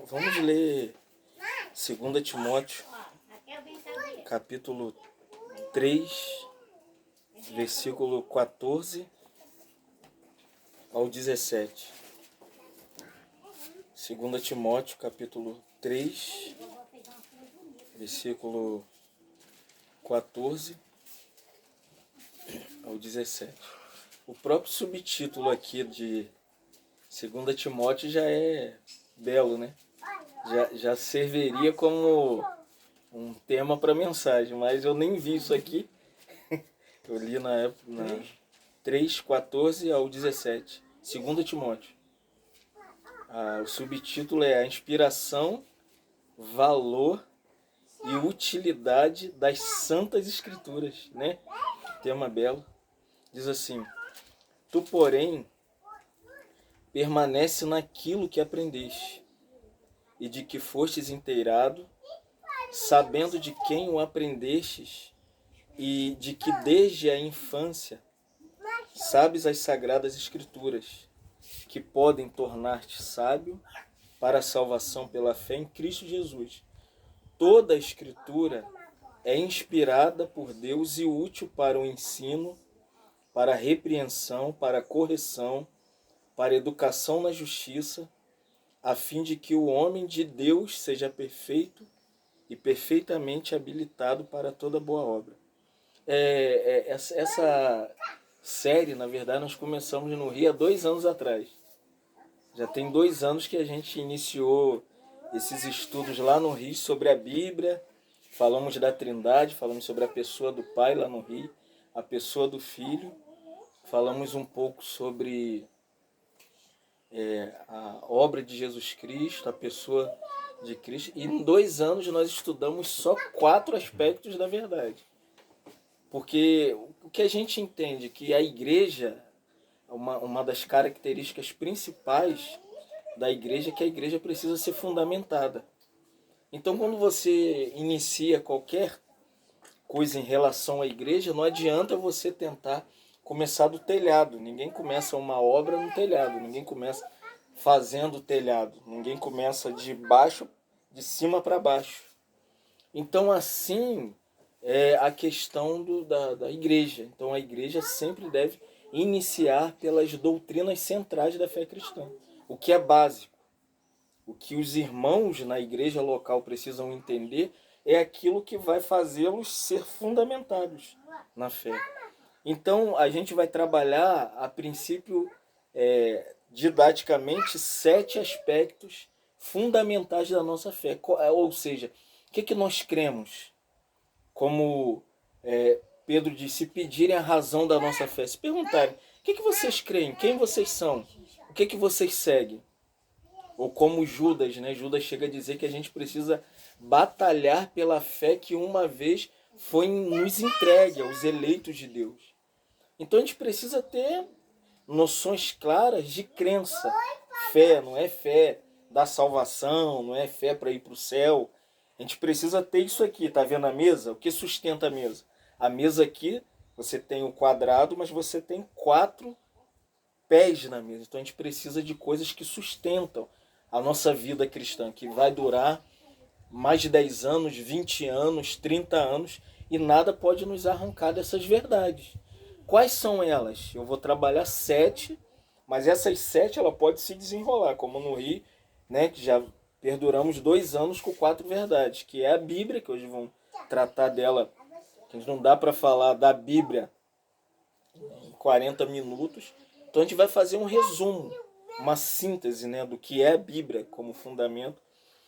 Vamos ler 2 Timóteo, capítulo 3, versículo 14 ao 17. 2 Timóteo, capítulo 3, versículo 14 ao 17. O próprio subtítulo aqui de 2 Timóteo já é belo, né? Já serviria como um tema para mensagem, mas eu nem vi isso aqui. Eu li na época, 3, 14 ao 17. 2 Timóteo. O subtítulo é A Inspiração, Valor e Utilidade das Santas Escrituras, né? Tema belo. Diz assim: Tu, porém, permanece naquilo que aprendeste e de que fostes inteirado, sabendo de quem o aprendestes e de que desde a infância sabes as sagradas escrituras, que podem tornar-te sábio para a salvação pela fé em Cristo Jesus. Toda a escritura é inspirada por Deus e útil para o ensino, para a repreensão, para a correção, para a educação na justiça, a fim de que o homem de Deus seja perfeito e perfeitamente habilitado para toda boa obra. Essa série, na verdade, nós começamos no Rio há 2 anos atrás. Já tem 2 anos que a gente iniciou esses estudos lá no Rio sobre a Bíblia. Falamos da Trindade, falamos sobre a pessoa do Pai lá no Rio, a pessoa do Filho. Falamos um pouco sobre a obra de Jesus Cristo, a pessoa de Cristo. E em 2 anos nós estudamos só 4 aspectos da verdade. Porque o que a gente entende que a igreja, uma das características principais da igreja é que a igreja precisa ser fundamentada. Então, quando você inicia qualquer coisa em relação à igreja, não adianta você tentar começar do telhado. Ninguém começa uma obra no telhado, ninguém começa fazendo o telhado, ninguém começa de cima para baixo. Então, assim é a questão da igreja. Então, a igreja sempre deve iniciar pelas doutrinas centrais da fé cristã, o que é básico. O que os irmãos na igreja local precisam entender é aquilo que vai fazê-los ser fundamentados na fé. Então, a gente vai trabalhar, a princípio, didaticamente, 7 aspectos fundamentais da nossa fé. Ou seja, o que nós cremos? Como Pedro disse, se pedirem a razão da nossa fé, se perguntarem, o que vocês creem? Quem vocês são? O que vocês seguem? Ou como Judas, né? Judas chega a dizer que a gente precisa batalhar pela fé que uma vez foi nos entregue aos eleitos de Deus. Então a gente precisa ter noções claras de crença. Fé, não é fé da salvação, não é fé para ir para o céu. A gente precisa ter isso aqui, tá vendo a mesa? O que sustenta a mesa? A mesa aqui, você tem o quadrado, mas você tem 4 pés na mesa. Então a gente precisa de coisas que sustentam a nossa vida cristã, que vai durar mais de 10 anos, 20 anos, 30 anos, e nada pode nos arrancar dessas verdades. Quais são elas? Eu vou trabalhar 7, mas essas 7 ela pode se desenrolar, como no Rio, né, que já perduramos 2 anos com 4 verdades, que é a Bíblia, que hoje vamos tratar dela, que não dá para falar da Bíblia em 40 minutos, então a gente vai fazer um resumo, uma síntese, né, do que é a Bíblia como fundamento.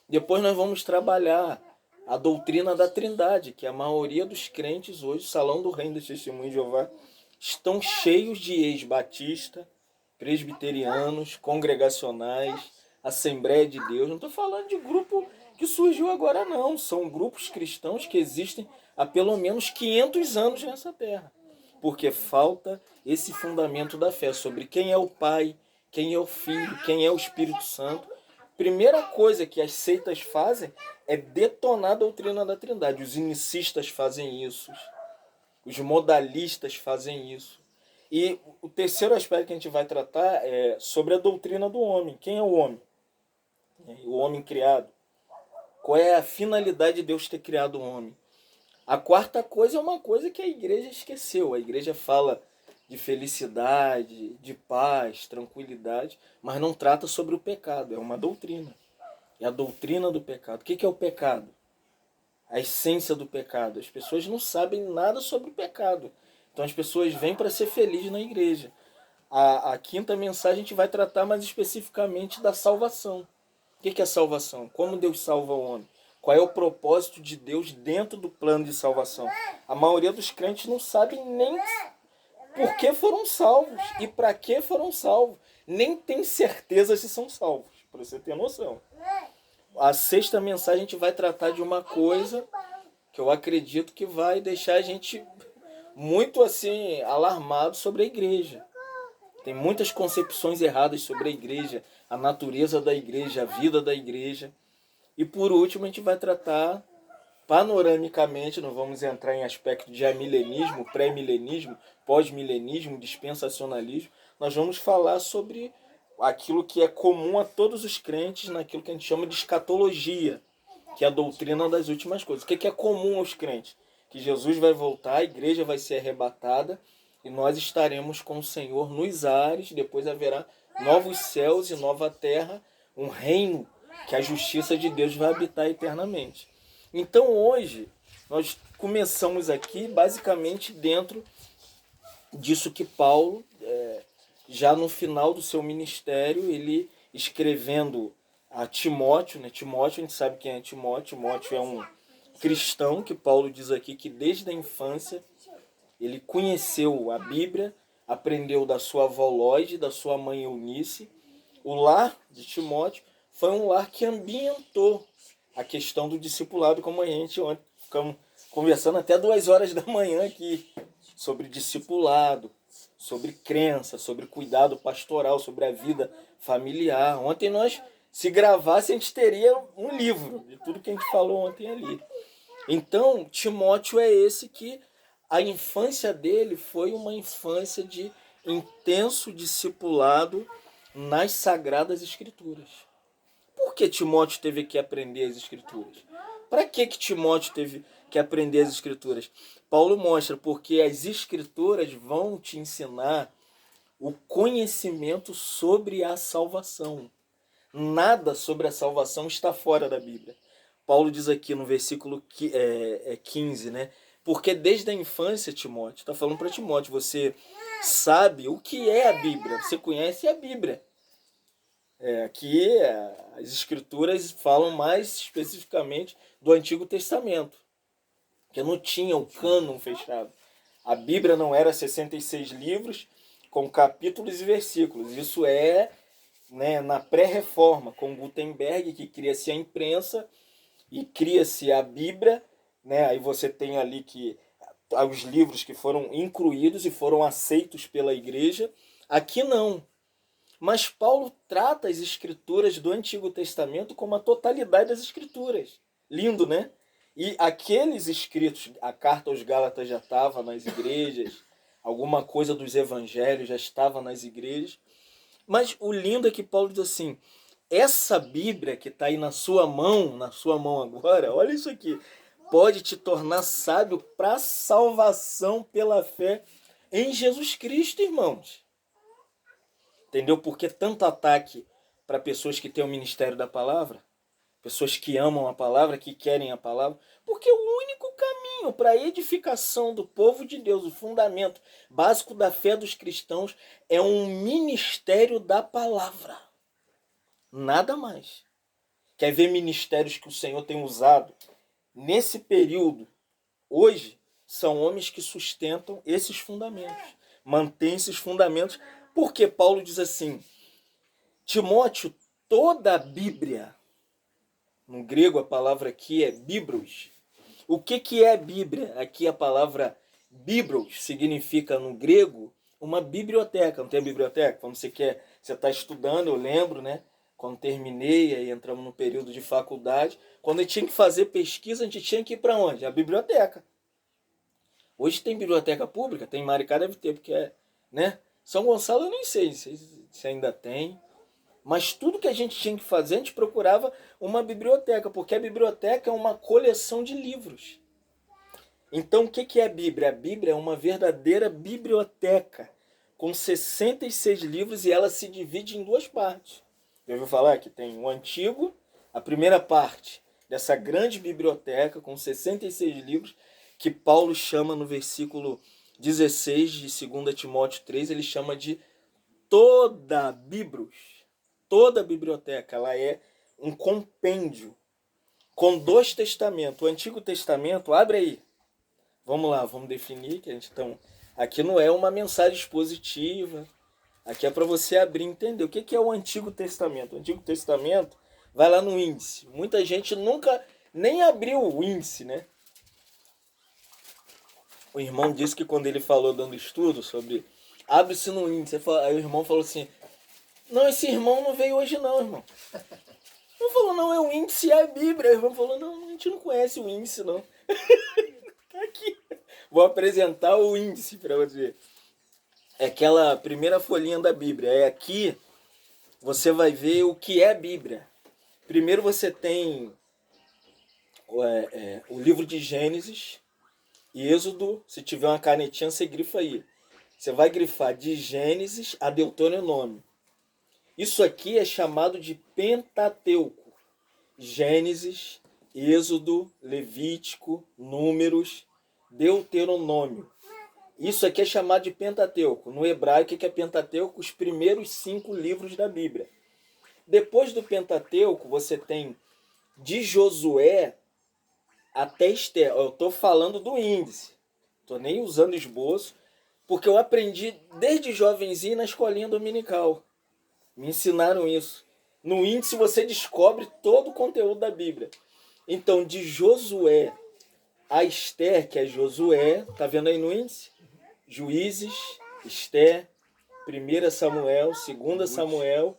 Depois nós vamos trabalhar a doutrina da Trindade, que a maioria dos crentes hoje, Salão do Reino do Testemunho de Jeová, estão cheios de ex-batista, presbiterianos, congregacionais, Assembleia de Deus. Não estou falando de grupo que surgiu agora, não. São grupos cristãos que existem há pelo menos 500 anos nessa terra. Porque falta esse fundamento da fé sobre quem é o Pai, quem é o Filho, quem é o Espírito Santo. Primeira coisa que as seitas fazem é detonar a doutrina da Trindade. Os inicistas fazem isso, os modalistas fazem isso. E o terceiro aspecto que a gente vai tratar é sobre a doutrina do homem. Quem é o homem? né? O homem criado. Qual é a finalidade de Deus ter criado o homem? A quarta coisa é uma coisa que a igreja esqueceu. A igreja fala de felicidade, de paz, tranquilidade, mas não trata sobre o pecado. É uma doutrina. É a doutrina do pecado. O que é o pecado? A essência do pecado. As pessoas não sabem nada sobre o pecado. Então as pessoas vêm para ser felizes na igreja. A quinta mensagem a gente vai tratar mais especificamente da salvação. O que é salvação? Como Deus salva o homem? Qual é o propósito de Deus dentro do plano de salvação? A maioria dos crentes não sabe nem por que foram salvos e para que foram salvos. Nem tem certeza se são salvos, para você ter noção. A sexta mensagem a gente vai tratar de uma coisa que eu acredito que vai deixar a gente muito assim alarmado sobre a igreja. Tem muitas concepções erradas sobre a igreja, a natureza da igreja, a vida da igreja. E por último a gente vai tratar panoramicamente, não vamos entrar em aspecto de amilenismo, pré-milenismo, pós-milenismo, dispensacionalismo. Nós vamos falar sobre aquilo que é comum a todos os crentes naquilo que a gente chama de escatologia, que é a doutrina das últimas coisas. O que é comum aos crentes? Que Jesus vai voltar, a igreja vai ser arrebatada e nós estaremos com o Senhor nos ares, depois haverá novos céus e nova terra, um reino que a justiça de Deus vai habitar eternamente. Então hoje nós começamos aqui basicamente dentro disso que Paulo, já no final do seu ministério, ele escrevendo a Timóteo, né? Timóteo, a gente sabe quem é Timóteo. Timóteo é um cristão que Paulo diz aqui que desde a infância ele conheceu a Bíblia, aprendeu da sua avó Lóide, da sua mãe Eunice. O lar de Timóteo foi um lar que ambientou a questão do discipulado, como a gente ontem ficamos conversando até 2 horas da manhã aqui, sobre discipulado, sobre crença, sobre cuidado pastoral, sobre a vida familiar. Ontem nós, se gravasse, a gente teria um livro de tudo que a gente falou ontem ali. Então, Timóteo é esse que a infância dele foi uma infância de intenso discipulado nas Sagradas Escrituras. Por que Timóteo teve que aprender as Escrituras? Para que Timóteo teve que aprender as Escrituras? Paulo mostra porque as Escrituras vão te ensinar o conhecimento sobre a salvação. Nada sobre a salvação está fora da Bíblia. Paulo diz aqui no versículo 15, né? Porque desde a infância, Timóteo, está falando para Timóteo, você sabe o que é a Bíblia, você conhece a Bíblia. Aqui as escrituras falam mais especificamente do Antigo Testamento, que não tinha o cânon fechado. A Bíblia não era 66 livros com capítulos e versículos. Isso é, né, na pré-reforma, com Gutenberg, que cria-se a imprensa e cria-se a Bíblia, né? Aí você tem ali que os livros que foram incluídos e foram aceitos pela igreja. Aqui não. Mas Paulo trata as escrituras do Antigo Testamento como a totalidade das escrituras. Lindo, né? E aqueles escritos, a carta aos Gálatas já estava nas igrejas, alguma coisa dos evangelhos já estava nas igrejas. Mas o lindo é que Paulo diz assim, essa Bíblia que está aí na sua mão agora, olha isso aqui, pode te tornar sábio para a salvação pela fé em Jesus Cristo, irmãos. Entendeu? Por que tanto ataque para pessoas que têm o ministério da palavra? Pessoas que amam a palavra, que querem a palavra. Porque o único caminho para a edificação do povo de Deus, o fundamento básico da fé dos cristãos, é um ministério da palavra. Nada mais. Quer ver ministérios que o Senhor tem usado nesse período? Hoje, são homens que sustentam esses fundamentos. Mantêm esses fundamentos. Porque Paulo diz assim, Timóteo, toda a Bíblia, no grego a palavra aqui é biblos. O que é Bíblia? Aqui a palavra biblos significa no grego uma biblioteca. Não tem biblioteca? Quando você está estudando, eu lembro, né? Quando terminei, aí entramos no período de faculdade, quando a gente tinha que fazer pesquisa, a gente tinha que ir para onde? A biblioteca. Hoje tem biblioteca pública, tem Maricá, deve ter, porque né? São Gonçalo eu nem sei se ainda tem. Mas tudo que a gente tinha que fazer, a gente procurava uma biblioteca, porque a biblioteca é uma coleção de livros. Então, o que é a Bíblia? A Bíblia é uma verdadeira biblioteca, com 66 livros, e ela se divide em duas partes. Já ouviu falar que tem o Antigo, a primeira parte dessa grande biblioteca, com 66 livros, que Paulo chama no versículo 16 de 2 Timóteo 3, ele chama de toda a Biblos. Toda a biblioteca, ela é um compêndio com dois testamentos. O Antigo Testamento, abre aí. Vamos lá, vamos definir que a gente aqui não é uma mensagem expositiva. Aqui é para você abrir e entender o que é o Antigo Testamento. O Antigo Testamento vai lá no índice. Muita gente nunca nem abriu o índice, né? O irmão disse que quando ele falou dando estudo sobre abre-se no índice, aí o irmão falou assim: não, esse irmão não veio hoje não, irmão. Ele falou: não, é o índice e a Bíblia. O irmão falou: não, a gente não conhece o índice não. Tá aqui. Vou apresentar o índice para você. É aquela primeira folhinha da Bíblia. É aqui você vai ver o que é a Bíblia. Primeiro você tem o livro de Gênesis e Êxodo. Se tiver uma canetinha, você grifa aí. Você vai grifar de Gênesis a Deuteronômio. Isso aqui é chamado de Pentateuco. Gênesis, Êxodo, Levítico, Números, Deuteronômio. Isso aqui é chamado de Pentateuco. No hebraico, o que é Pentateuco? Os primeiros 5 livros da Bíblia. Depois do Pentateuco, você tem de Josué até Esther. Eu estou falando do índice. Estou nem usando esboço, porque eu aprendi desde jovenzinho na escolinha dominical. Me ensinaram isso. No índice você descobre todo o conteúdo da Bíblia. Então, de Josué a Esther, que é Josué, tá vendo aí no índice? Juízes, Esther, 1 Samuel, 2 Samuel,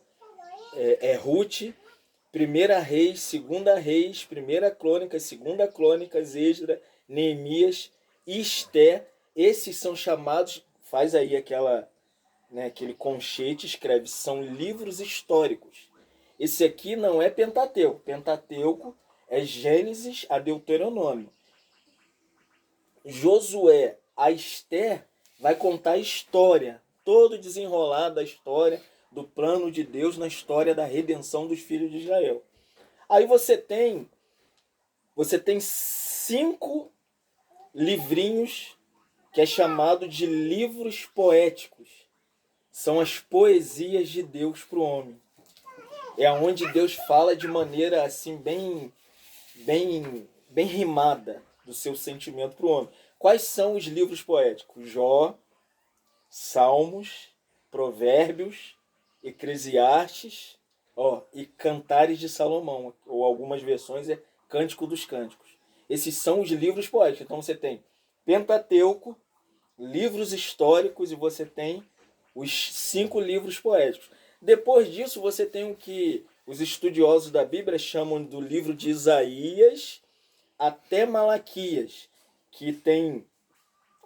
Ruth, 1 Reis, 2 Reis, 1 Crônicas, 2 Crônicas, Esdras, Neemias, Esther. Esses são chamados, faz aí aquele conchete, escreve, são livros históricos. Esse aqui não é Pentateuco. Pentateuco é Gênesis a Deuteronômio. Josué a Esther vai contar a história, todo desenrolado da história, do plano de Deus na história da redenção dos filhos de Israel. Aí você tem 5 livrinhos que é chamado de livros poéticos. São as poesias de Deus para o homem. É onde Deus fala de maneira assim bem rimada do seu sentimento para o homem. Quais são os livros poéticos? Jó, Salmos, Provérbios, Eclesiastes, e Cantares de Salomão, ou algumas versões é Cântico dos Cânticos. Esses são os livros poéticos. Então você tem Pentateuco, livros históricos, e você tem os 5 livros poéticos. Depois disso você tem o que os estudiosos da Bíblia chamam do livro de Isaías até Malaquias, que tem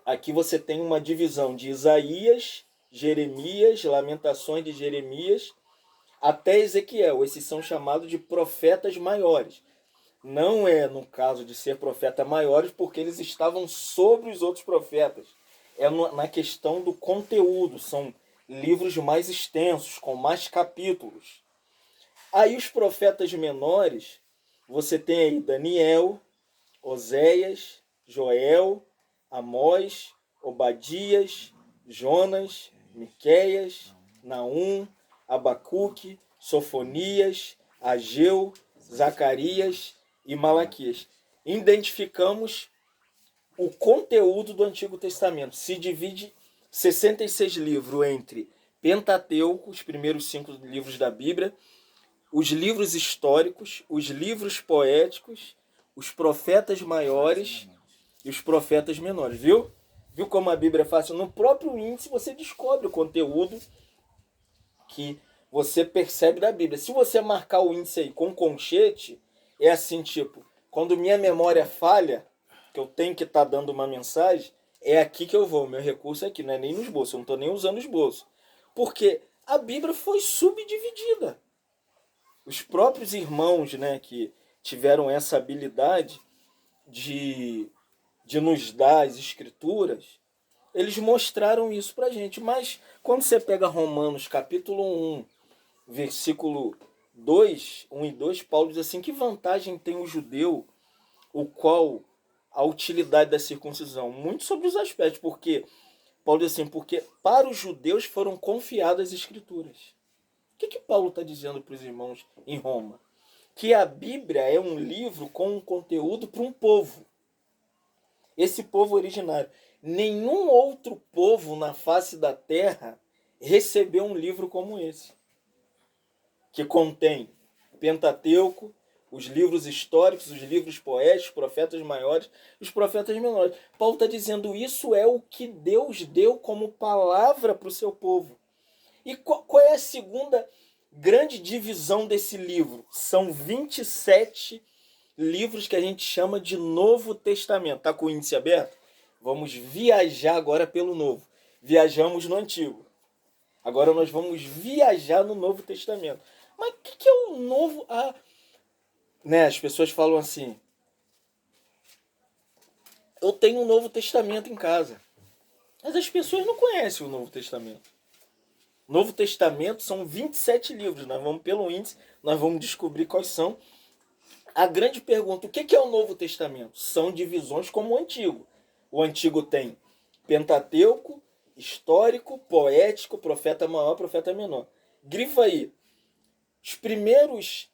aqui você tem uma divisão de Isaías, Jeremias, Lamentações de Jeremias, até Ezequiel. Esses são chamados de profetas maiores. Não é no caso de ser profeta maiores, porque eles estavam sobre os outros profetas. É na questão do conteúdo. São livros mais extensos, com mais capítulos. Aí os profetas menores, você tem aí Daniel, Oséias, Joel, Amós, Obadias, Jonas, Miqueias, Naum, Abacuque, Sofonias, Ageu, Zacarias e Malaquias. Identificamos o conteúdo do Antigo Testamento. Se divide 66 livros entre Pentateuco, os primeiros 5 livros da Bíblia, os livros históricos, os livros poéticos, os profetas maiores e os profetas menores, viu? Viu como a Bíblia é fácil? No próprio índice você descobre o conteúdo que você percebe da Bíblia. Se você marcar o índice aí com conchete, é assim, tipo, quando minha memória falha, que eu tenho que estar dando uma mensagem, é aqui que eu vou. Meu recurso é aqui, não é nem no esboço, eu não estou nem usando o esboço. Porque a Bíblia foi subdividida. Os próprios irmãos, né, que tiveram essa habilidade de, de nos dar as escrituras, eles mostraram isso pra gente. Mas quando você pega Romanos capítulo 1, versículo 2, 1 e 2, Paulo diz assim: que vantagem tem o judeu, o qual a utilidade da circuncisão? Muito sobre os aspectos, porque Paulo diz assim, porque para os judeus foram confiadas as escrituras. O que Paulo está dizendo para os irmãos em Roma? Que a Bíblia é um livro com um conteúdo para um povo. Esse povo originário. Nenhum outro povo na face da terra recebeu um livro como esse, que contém Pentateuco, os livros históricos, os livros poéticos, profetas maiores, os profetas menores. Paulo está dizendo, isso é o que Deus deu como palavra para o seu povo. E qual é a segunda grande divisão desse livro? São 27 livros que a gente chama de Novo Testamento. Está com o índice aberto? Vamos viajar agora pelo Novo. Viajamos no Antigo. Agora nós vamos viajar no Novo Testamento. Mas o que é o Novo? Né, as pessoas falam assim, eu tenho um Novo Testamento em casa. Mas as pessoas não conhecem o Novo Testamento. Novo Testamento são 27 livros. Nós vamos pelo índice, nós vamos descobrir quais são. A grande pergunta, o que é o Novo Testamento? São divisões como o Antigo. O Antigo tem Pentateuco, histórico, poético, profeta maior, profeta menor. Grifa aí. Os primeiros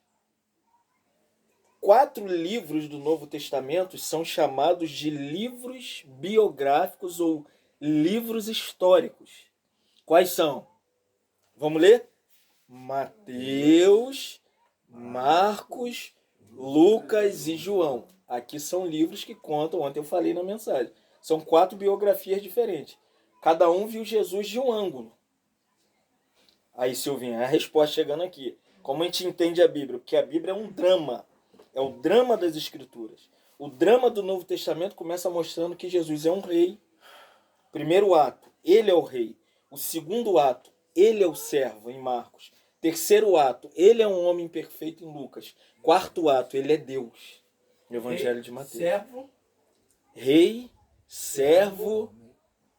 4 livros do Novo Testamento são chamados de livros biográficos ou livros históricos. Quais são? Vamos ler? Mateus, Marcos, Lucas e João. Aqui são livros que contam, ontem eu falei na mensagem, são 4 biografias diferentes. Cada um viu Jesus de um ângulo. Aí, Silvinha, a resposta chegando aqui. Como a gente entende a Bíblia? Porque a Bíblia é um drama. É o drama das Escrituras. O drama do Novo Testamento começa mostrando que Jesus é um rei. Primeiro ato, ele é o rei. O segundo ato, ele é o servo, em Marcos. Terceiro ato, ele é um homem perfeito, em Lucas. Quarto ato, ele é Deus, no Evangelho de Mateus. Servo. Rei, servo,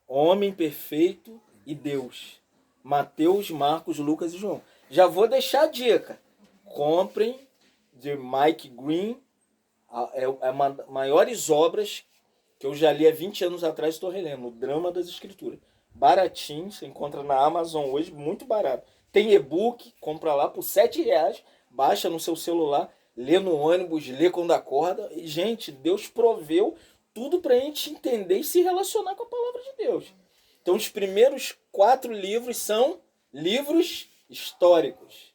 homem perfeito e Deus. Mateus, Marcos, Lucas e João. Já vou deixar a dica. Comprem de Mike Green, é uma das maiores obras que eu já li há 20 anos atrás, estou relendo, o Drama das Escrituras. Baratinho, você encontra na Amazon hoje, muito barato. Tem e-book, compra lá por R$7, baixa no seu celular, lê no ônibus, lê quando acorda. E, gente, Deus proveu tudo para a gente entender e se relacionar com a palavra de Deus. Então, os primeiros 4 livros são livros históricos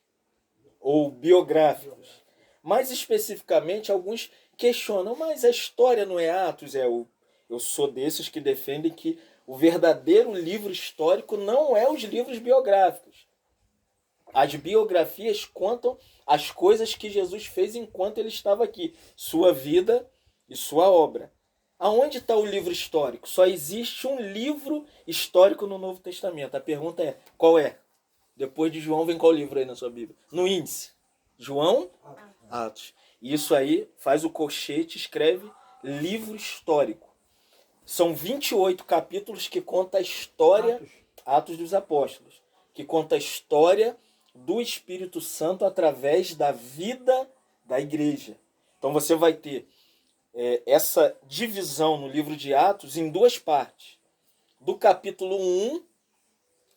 ou biográficos. Mais especificamente, alguns questionam, mas a história não é Atos? Eu sou desses que defendem que o verdadeiro livro histórico não é os livros biográficos. As biografias contam as coisas que Jesus fez enquanto ele estava aqui, sua vida e sua obra. Aonde está o livro histórico? Só existe um livro histórico no Novo Testamento. A pergunta é, qual é? Depois de João, vem qual livro aí na sua Bíblia? No índice. João? Atos. Isso aí, faz o colchete, escreve livro histórico. São 28 capítulos que conta a história, Atos dos Apóstolos, que conta a história do Espírito Santo através da vida da igreja. Então você vai ter essa divisão no livro de Atos em 2 partes. Do capítulo 1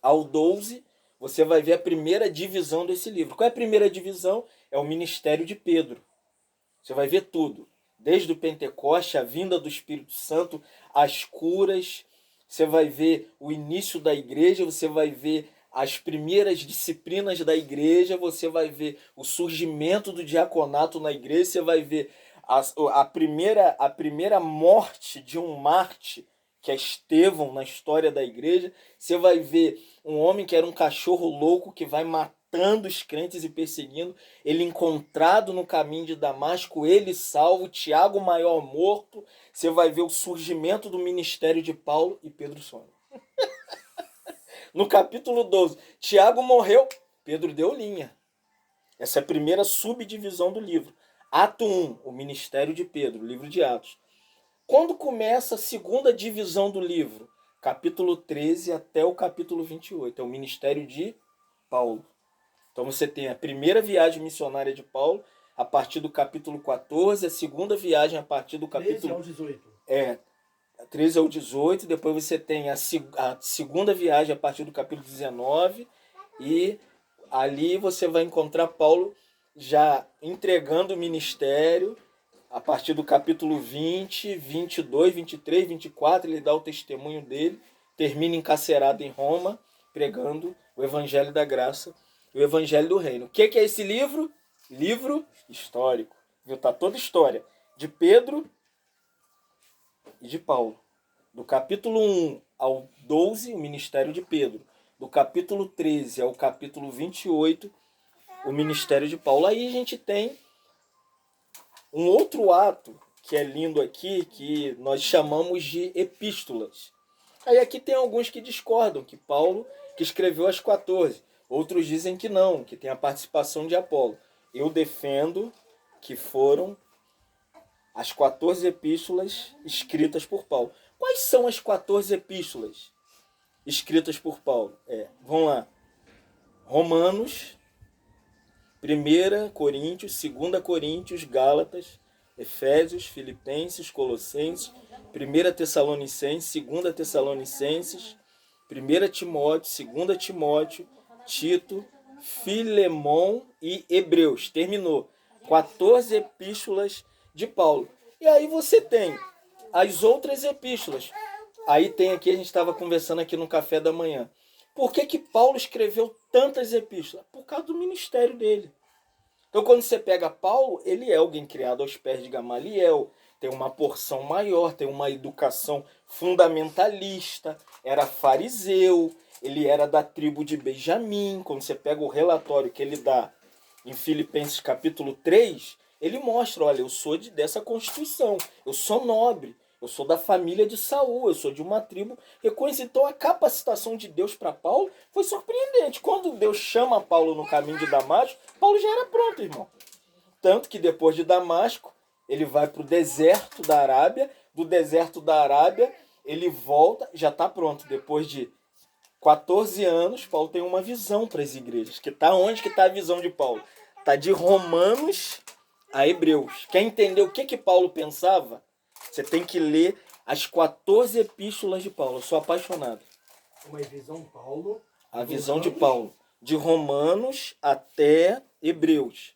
ao 12, você vai ver a primeira divisão desse livro. Qual é a primeira divisão? É o ministério de Pedro. Você vai ver tudo. Desde o Pentecoste, a vinda do Espírito Santo, as curas. Você vai ver o início da igreja, você vai ver as primeiras disciplinas da igreja, você vai ver o surgimento do diaconato na igreja, você vai ver a primeira morte de um mártir, que é Estevão, na história da igreja. Você vai ver um homem que era um cachorro louco, que vai matando os crentes e perseguindo, ele encontrado no caminho de Damasco, ele salvo, Tiago maior morto. Você vai ver o surgimento do ministério de Paulo e Pedro some. No capítulo 12, Tiago morreu, Pedro deu linha. Essa é a primeira subdivisão do livro. Ato 1, o ministério de Pedro, o livro de Atos. Quando começa a segunda divisão do livro? Capítulo 13 até o capítulo 28. É o ministério de Paulo. Então você tem a primeira viagem missionária de Paulo, a partir do capítulo 14, a segunda viagem a partir do capítulo 13 ao 18. 13 ao 18, depois você tem a segunda viagem a partir do capítulo 19, e ali você vai encontrar Paulo já entregando o ministério a partir do capítulo 20, 22, 23, 24, ele dá o testemunho dele, termina encarcerado em Roma, pregando o evangelho da graça, o evangelho do reino. O que é esse livro? Livro histórico. Viu? Tá toda a história de Pedro e de Paulo. Do capítulo 1 ao 12, o ministério de Pedro. Do capítulo 13 ao capítulo 28, o ministério de Paulo. Aí a gente tem um outro ato que é lindo aqui, que nós chamamos de epístolas. Aí aqui tem alguns que discordam, que Paulo que escreveu as 14. Outros dizem que não, que tem a participação de Apolo. Eu defendo que foram as 14 epístolas escritas por Paulo. Quais são as 14 epístolas escritas por Paulo? Vamos lá. Romanos, 1 Coríntios, 2 Coríntios, Gálatas, Efésios, Filipenses, Colossenses, 1 Tessalonicenses, 2 Tessalonicenses, 1 Timóteo, 2 Timóteo, Tito, Filemon e Hebreus. Terminou. 14 epístolas de Paulo. E aí você tem as outras epístolas. Aí tem aqui, a gente estava conversando aqui no café da manhã. Por que Paulo escreveu tantas epístolas? Por causa do ministério dele. Então, quando você pega Paulo, ele é alguém criado aos pés de Gamaliel, tem uma porção maior, tem uma educação fundamentalista, era fariseu, ele era da tribo de Benjamim. Quando você pega o relatório que ele dá em Filipenses capítulo 3, ele mostra, olha, eu sou dessa constituição, eu sou nobre, eu sou da família de Saul, eu sou de uma tribo reconhecida. Então a capacitação de Deus para Paulo foi surpreendente. Quando Deus chama Paulo no caminho de Damasco, Paulo já era pronto, irmão. Tanto que depois de Damasco, ele vai para o deserto da Arábia. Do deserto da Arábia, ele volta, já está pronto. Depois de 14 anos, Paulo tem uma visão para as igrejas. Que tá onde que está a visão de Paulo? Está de Romanos a Hebreus. Quer entender o que Paulo pensava? Você tem que ler as 14 epístolas de Paulo. Eu sou apaixonado. Uma visão Paulo. A visão de Paulo. De Romanos até Hebreus.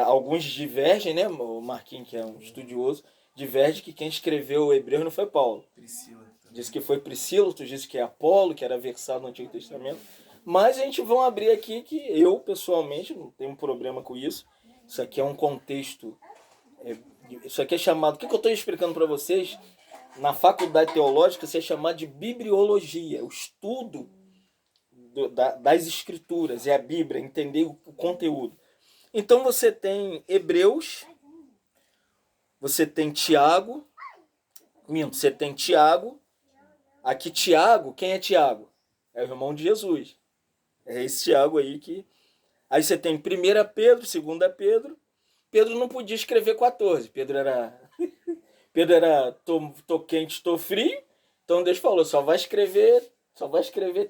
Alguns divergem, né? O Marquinhos, que é um estudioso, diverge que quem escreveu o Hebreus não foi Paulo. Priscila. Diz que foi Priscila, tu disse que é Apolo, que era versado no Antigo Testamento. Mas a gente vai abrir aqui que eu, pessoalmente, não tenho problema com isso. Isso aqui é um contexto... Isso aqui é chamado... O que eu estou explicando para vocês? Na faculdade teológica, isso é chamado de bibliologia. O estudo das escrituras. É a Bíblia, entender o conteúdo. Então você tem Hebreus, você tem Tiago, você tem Tiago. Aqui Tiago, quem é Tiago? É o irmão de Jesus. É esse Tiago aí que... Aí você tem 1 Pedro, 2 Pedro. Pedro não podia escrever 14. Pedro era tô quente, tô frio. Então Deus falou, só vai escrever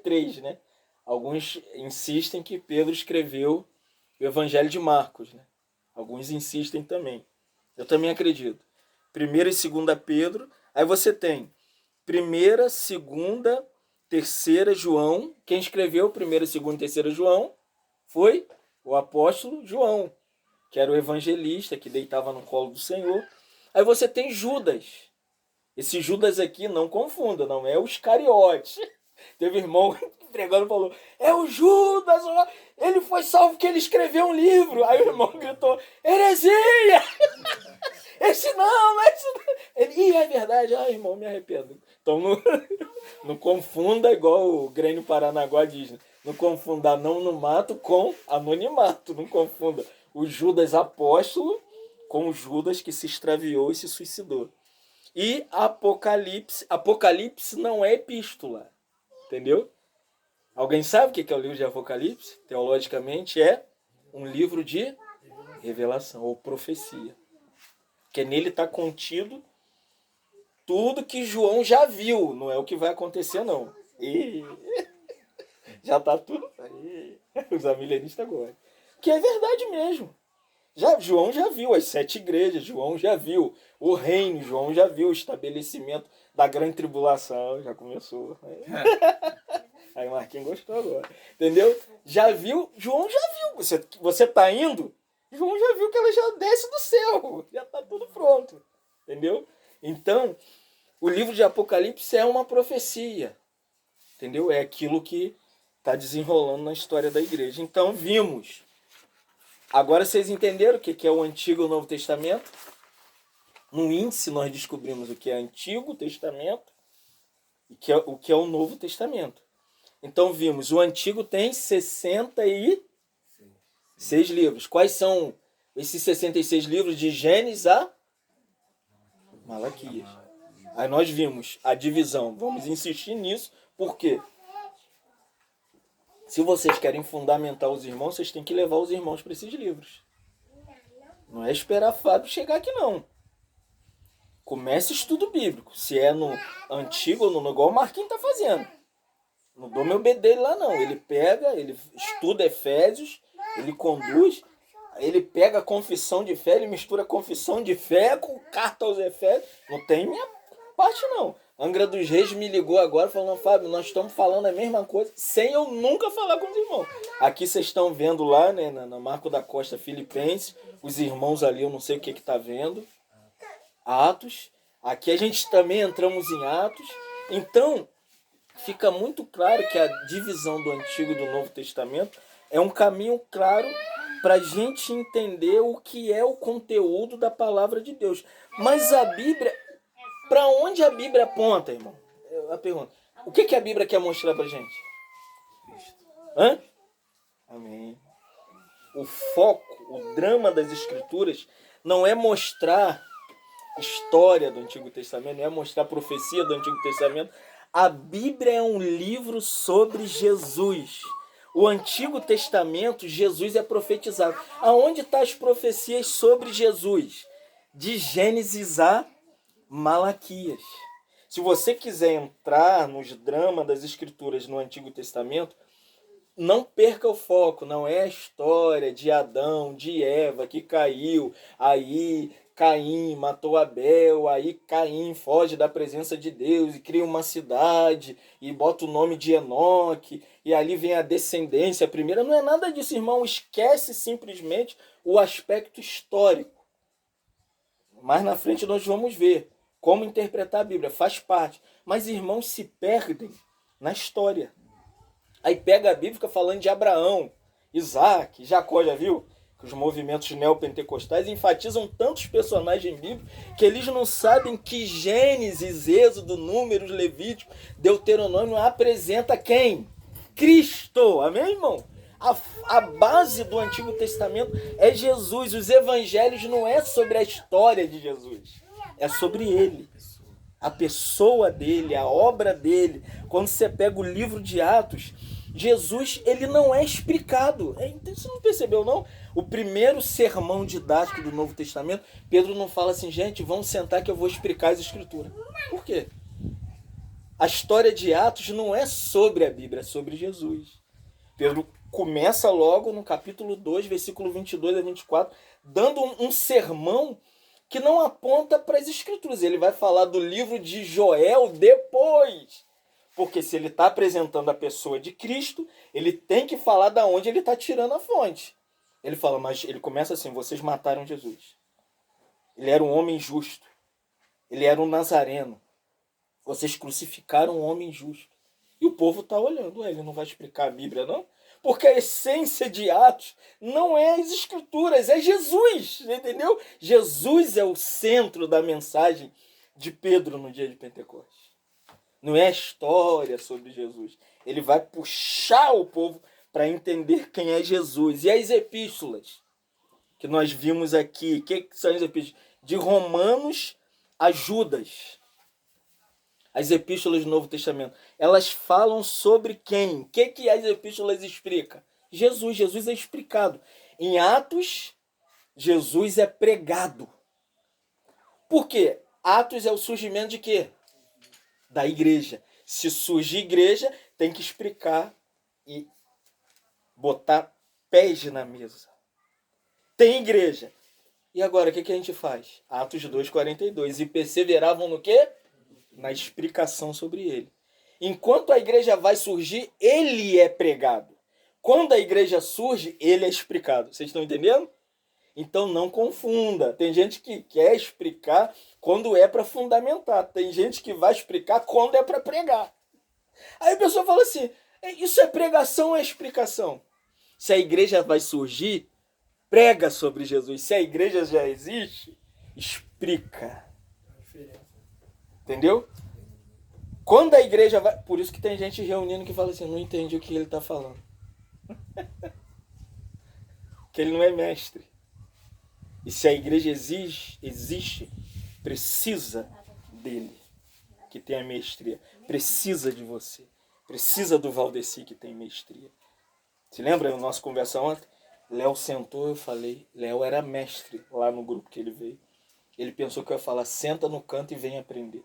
3, né? Alguns insistem que Pedro escreveu o Evangelho de Marcos, né? Alguns insistem também. Eu também acredito. 1 e 2 Pedro. Aí você tem 1, 2, 3 João. Quem escreveu 1, 2 e 3 João foi o apóstolo João, que era o evangelista que deitava no colo do Senhor. Aí você tem Judas. Esse Judas aqui, não confunda, não é o Iscariote. Teve um irmão pregando e falou, é o Judas, ele foi salvo porque ele escreveu um livro. Aí o irmão gritou, heresia! Esse não. Ele, é verdade, irmão, me arrependo. Então não confunda, igual o Grêmio Paranaguá diz, né? Não confunda anão no mato com anonimato, não confunda o Judas apóstolo com o Judas que se extraviou e se suicidou. E Apocalipse não é epístola, entendeu? Alguém sabe o que é o livro de Apocalipse? Teologicamente é um livro de revelação ou profecia. Porque nele está contido tudo que João já viu, não é o que vai acontecer, não. E já está tudo aí. Os amilenistas agora. Que é verdade mesmo. João já viu as 7 igrejas, João já viu o reino, João já viu o estabelecimento da grande tribulação, já começou. Aí o Marquinhos gostou agora. Entendeu? Já viu, João já viu. Você tá indo, João já viu que ela já desce do céu. Já tá tudo pronto. Entendeu? Então, o livro de Apocalipse é uma profecia. Entendeu? É aquilo que está desenrolando na história da igreja. Então, vimos. Agora vocês entenderam o que é o Antigo e o Novo Testamento? No índice nós descobrimos o que é Antigo Testamento e o que é o Novo Testamento. Então vimos, o Antigo tem 66 livros. Quais são esses 66 livros de Gênesis a Malaquias? Aí nós vimos a divisão. Vamos insistir nisso, por quê? Se vocês querem fundamentar os irmãos, vocês têm que levar os irmãos para esses livros. Não é esperar Fábio chegar aqui, não. Comece estudo bíblico. Se é no Antigo ou no igual o Marquinhos está fazendo. Não dou meu B dele lá, não. Ele pega, ele estuda Efésios, ele conduz, ele pega a confissão de fé, ele mistura a confissão de fé com carta aos Efésios. Não tem minha parte, não. Angra dos Reis me ligou agora falando, Fábio, nós estamos falando a mesma coisa, sem eu nunca falar com os irmãos. Aqui vocês estão vendo lá, né, na Marco da Costa Filipenses, os irmãos ali, eu não sei o que está vendo. Atos. Aqui a gente também entramos em Atos. Então, fica muito claro que a divisão do Antigo e do Novo Testamento é um caminho claro para a gente entender o que é o conteúdo da palavra de Deus. Mas a Bíblia, para onde a Bíblia aponta, irmão? A pergunta. O que a Bíblia quer mostrar para a gente? Hã? Amém. O foco, o drama das Escrituras não é mostrar história do Antigo Testamento, não é mostrar profecia do Antigo Testamento. A Bíblia é um livro sobre Jesus. O Antigo Testamento, Jesus é profetizado. Aonde estão as profecias sobre Jesus? De Gênesis a Malaquias. Se você quiser entrar nos dramas das Escrituras no Antigo Testamento, não perca o foco. Não é a história de Adão, de Eva, que caiu, aí Caim matou Abel, aí Caim foge da presença de Deus e cria uma cidade e bota o nome de Enoque e ali vem a descendência primeira. Não é nada disso, irmão. Esquece simplesmente o aspecto histórico. Mais na frente nós vamos ver como interpretar a Bíblia. Faz parte. Mas irmãos se perdem na história. Aí pega a Bíblia e fica falando de Abraão, Isaac, Jacó, já viu? Que os movimentos neopentecostais enfatizam tantos personagens bíblicos que eles não sabem que Gênesis, Êxodo, Números, Levítico, Deuteronômio apresenta quem? Cristo, amém, irmão? A base do Antigo Testamento é Jesus. Os evangelhos não é sobre a história de Jesus, é sobre ele. A pessoa dele, a obra dele. Quando você pega o livro de Atos, Jesus, ele não é explicado. Você não percebeu, não? O primeiro sermão didático do Novo Testamento, Pedro não fala assim, gente, vamos sentar que eu vou explicar as Escrituras. Por quê? A história de Atos não é sobre a Bíblia, é sobre Jesus. Pedro começa logo no capítulo 2, versículo 22 a 24, dando um sermão que não aponta para as Escrituras. Ele vai falar do livro de Joel depois. Porque se ele está apresentando a pessoa de Cristo, ele tem que falar da onde ele está tirando a fonte. Ele fala, mas ele começa assim, vocês mataram Jesus. Ele era um homem justo. Ele era um nazareno. Vocês crucificaram um homem justo. E o povo está olhando. Ele não vai explicar a Bíblia, não? Porque a essência de Atos não é as Escrituras, é Jesus, entendeu? Jesus é o centro da mensagem de Pedro no dia de Pentecostes. Não é a história sobre Jesus. Ele vai puxar o povo para entender quem é Jesus. E as epístolas que nós vimos aqui, o que são as epístolas? De Romanos a Judas. As epístolas do Novo Testamento, elas falam sobre quem? O que as epístolas explicam? Jesus. Jesus é explicado. Em Atos, Jesus é pregado. Por quê? Atos é o surgimento de quê? Da igreja. Se surge igreja, tem que explicar e botar pés na mesa. Tem igreja. E agora, o que a gente faz? Atos 2:42. E perseveravam no quê? Na explicação sobre ele. Enquanto a igreja vai surgir, ele é pregado. Quando a igreja surge, ele é explicado. Vocês estão entendendo? Então não confunda. Tem gente que quer explicar quando é para fundamentar. Tem gente que vai explicar quando é para pregar. Aí a pessoa fala assim, isso é pregação ou é explicação? Se a igreja vai surgir, prega sobre Jesus. Se a igreja já existe, explica. Entendeu? Quando a igreja vai... Por isso que tem gente reunindo que fala assim, não entende o que ele está falando. Que ele não é mestre. E se a igreja existe, precisa dele, que tem a mestria. Precisa de você. Precisa do Valdeci, que tem mestria. Se lembra da nossa conversa ontem? Léo sentou, eu falei. Léo era mestre lá no grupo que ele veio. Ele pensou que eu ia falar, senta no canto e vem aprender.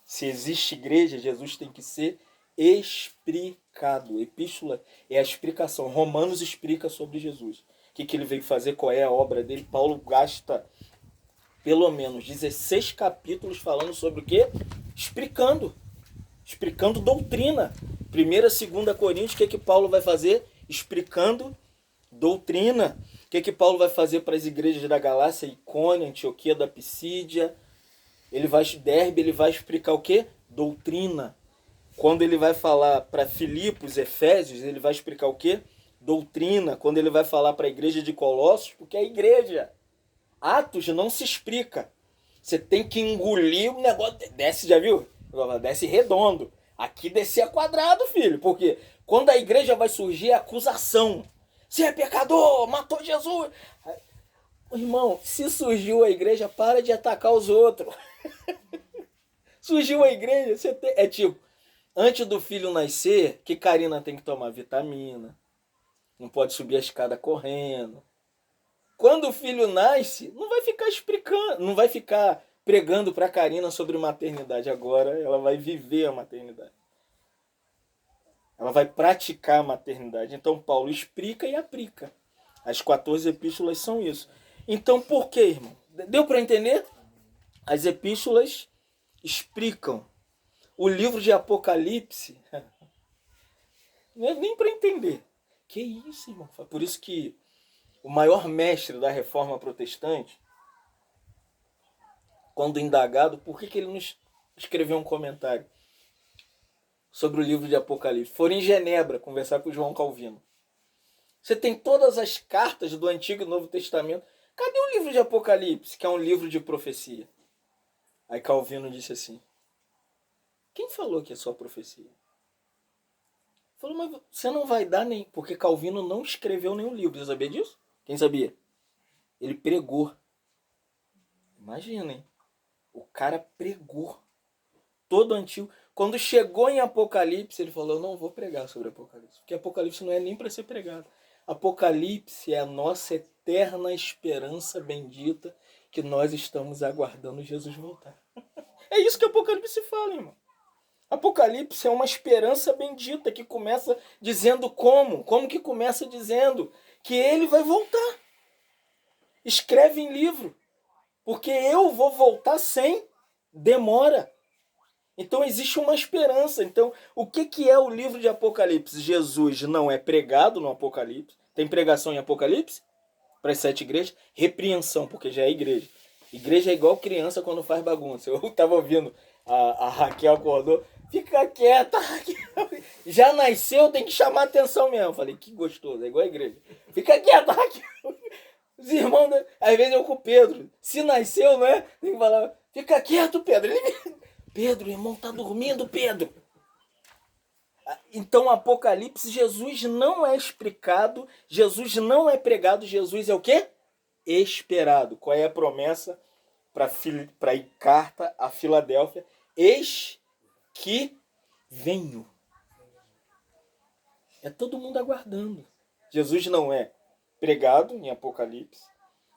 Se existe igreja, Jesus tem que ser explicado. Epístola é a explicação. Romanos explica sobre Jesus. O que ele veio fazer, qual é a obra dele. Paulo gasta pelo menos 16 capítulos falando sobre o quê? Explicando doutrina. 1ª, 2ª Coríntios, o que Paulo vai fazer? Explicando doutrina. O que Paulo vai fazer para as igrejas da Galácia, Icônia, Antioquia da Pisídia? Ele vai explicar o quê? Doutrina. Quando ele vai falar para Filipos, Efésios, ele vai explicar o quê? Doutrina. Quando ele vai falar para a igreja de Colossos, porque é a igreja. Atos não se explica. Você tem que engolir o negócio. Desce, já viu? Desce redondo. Aqui descia quadrado, filho. Porque quando a igreja vai surgir, é acusação. Você é pecador, matou Jesus. Irmão, se surgiu a igreja, para de atacar os outros. Surgiu a igreja, é tipo, antes do filho nascer, que Karina tem que tomar vitamina. Não pode subir a escada correndo. Quando o filho nasce, não vai ficar explicando, não vai ficar pregando para Karina sobre maternidade. Agora ela vai viver a maternidade. Ela vai praticar a maternidade. Então Paulo explica e aplica. As 14 epístolas são isso. Então por quê, irmão? Deu para entender? As epístolas explicam. O livro de Apocalipse não é nem para entender. Que isso, irmão? Por isso que o maior mestre da reforma protestante, quando indagado, por que ele não escreveu um comentário sobre o livro de Apocalipse? Foram em Genebra conversar com João Calvino. Você tem todas as cartas do Antigo e Novo Testamento. Cadê o livro de Apocalipse, que é um livro de profecia? Aí Calvino disse assim, quem falou que é só profecia? Falou, mas você não vai dar nem... Porque Calvino não escreveu nenhum livro, você sabia disso? Quem sabia? Ele pregou. Imagina, hein? O cara pregou. Todo antigo. Quando chegou em Apocalipse, ele falou, eu não vou pregar sobre Apocalipse. Porque Apocalipse não é nem para ser pregado. Apocalipse é a nossa eterna esperança bendita que nós estamos aguardando Jesus voltar. É isso que Apocalipse fala, irmão. Apocalipse é uma esperança bendita que começa dizendo como? Como que começa dizendo? Que ele vai voltar. Escreve em livro. Porque eu vou voltar sem demora. Então existe uma esperança. Então, o que é o livro de Apocalipse? Jesus não é pregado no Apocalipse. Tem pregação em Apocalipse? Para as 7 igrejas? Repreensão, porque já é igreja. Igreja é igual criança quando faz bagunça. Eu estava ouvindo, a Raquel acordou. Fica quieta, Raquel. Já nasceu, tem que chamar atenção mesmo. Eu falei, que gostoso, é igual a igreja. Fica quieta, Raquel. Os irmãos, às vezes eu com o Pedro. Se nasceu, né? Tem que falar, fica quieto, Pedro. Pedro, o irmão tá dormindo, Pedro. Então, Apocalipse, Jesus não é explicado, Jesus não é pregado, Jesus é o quê? Esperado. Qual é a promessa para a carta a Filadélfia? Eis que venho. É todo mundo aguardando. Jesus não é pregado em Apocalipse.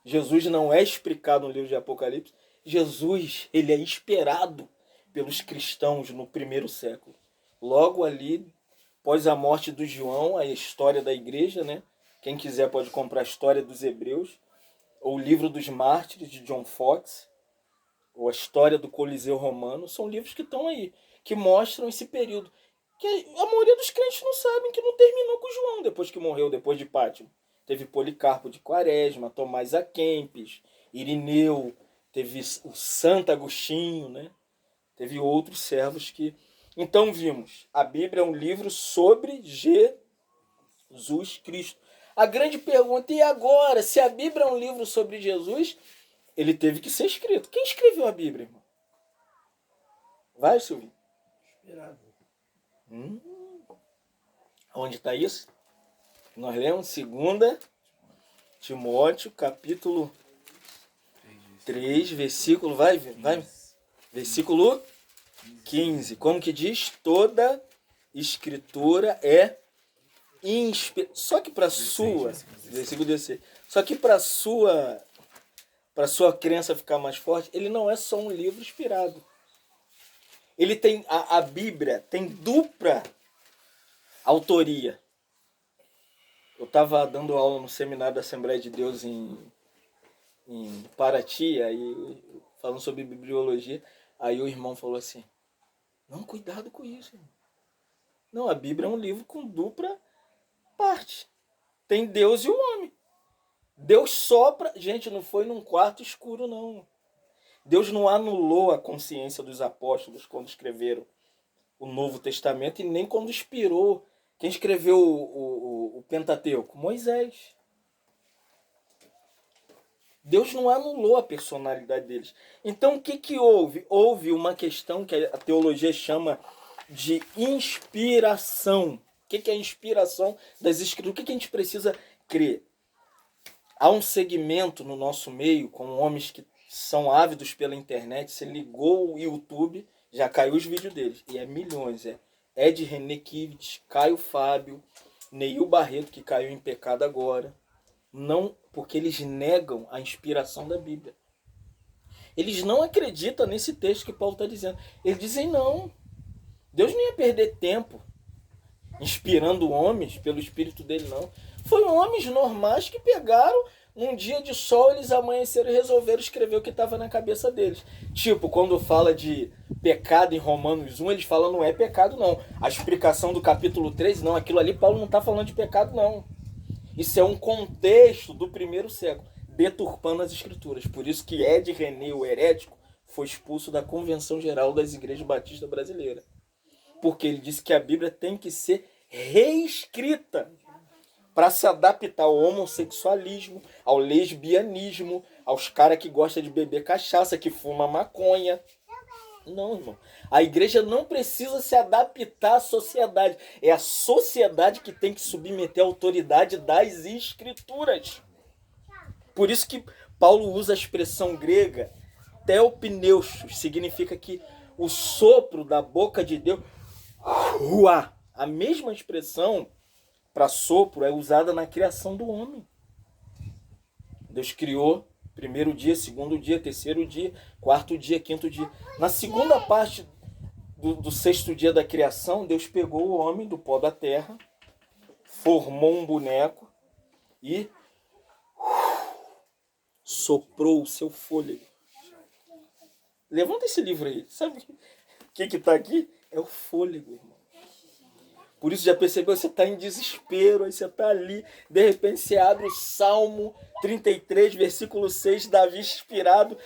Jesus não é explicado no livro de Apocalipse. Jesus, ele é esperado pelos cristãos no primeiro século. Logo ali, após a morte do João, a história da igreja, né? Quem quiser pode comprar a história dos Hebreus, ou o livro dos Mártires, de John Foxe, ou a história do Coliseu Romano. São livros que estão aí, que mostram esse período. Que a maioria dos crentes não sabem que não terminou com João depois que morreu, depois de Pátimo. Teve Policarpo de Quaresma, Tomás a Kempis, Irineu, teve o Santo Agostinho, né? Teve outros servos que... Então vimos, a Bíblia é um livro sobre Jesus Cristo. A grande pergunta, e agora? Se a Bíblia é um livro sobre Jesus, ele teve que ser escrito. Quem escreveu a Bíblia, irmão? Vai, Silvio. Inspirado. Onde está isso? Nós lemos 2 Timóteo, capítulo 3, versículo, vai, versículo 15. Como que diz? Toda escritura é inspirada. Só que para sua, versículo 16. Só que para sua crença ficar mais forte, ele não é só um livro inspirado. Ele tem a Bíblia tem dupla autoria. Eu estava dando aula no seminário da Assembleia de Deus em Paraty, aí falando sobre bibliologia, aí o irmão falou assim, não, cuidado com isso, irmão. Não, a Bíblia é um livro com dupla parte. Tem Deus e o homem. Deus sopra... Gente, não foi num quarto escuro, não. Deus não anulou a consciência dos apóstolos quando escreveram o Novo Testamento e nem quando inspirou. Quem escreveu o Pentateuco? Moisés. Deus não anulou a personalidade deles. Então, o que houve? Houve uma questão que a teologia chama de inspiração. O que é a inspiração das Escrituras? O que a gente precisa crer? Há um segmento no nosso meio, com homens que são ávidos pela internet. Você ligou o YouTube, já caiu os vídeos deles. E é milhões. É Ed René Kivitz, Caio Fábio, Neil Barreto, que caiu em pecado agora. Não, porque eles negam a inspiração da Bíblia. Eles não acreditam nesse texto que Paulo está dizendo. Eles dizem não. Deus não ia perder tempo inspirando homens pelo Espírito dele, não. Foi homens normais que pegaram, num dia de sol, eles amanheceram e resolveram escrever o que estava na cabeça deles. Tipo, quando fala de pecado em Romanos 1, eles falam não é pecado, não. A explicação do capítulo 13, não, aquilo ali Paulo não está falando de pecado, não. Isso é um contexto do primeiro século, deturpando as escrituras. Por isso que Ed René, o herético, foi expulso da Convenção Geral das Igrejas Batistas Brasileiras. Porque ele disse que a Bíblia tem que ser reescrita para se adaptar ao homossexualismo, ao lesbianismo, aos caras que gostam de beber cachaça, que fuma maconha. Não, irmão. A igreja não precisa se adaptar à sociedade. É a sociedade que tem que submeter a autoridade das escrituras. Por isso que Paulo usa a expressão grega theopneustos, significa que o sopro da boca de Deus, ruá. A mesma expressão para sopro é usada na criação do homem. Deus criou primeiro dia, segundo dia, terceiro dia, quarto dia, quinto dia. Na segunda parte do sexto dia da criação, Deus pegou o homem do pó da terra, formou um boneco e soprou o seu fôlego. Levanta esse livro aí. Sabe o que está aqui? É o fôlego, irmão. Por isso, já percebeu? Você está em desespero, aí você está ali, de repente você abre o Salmo 33, versículo 6, Davi inspirado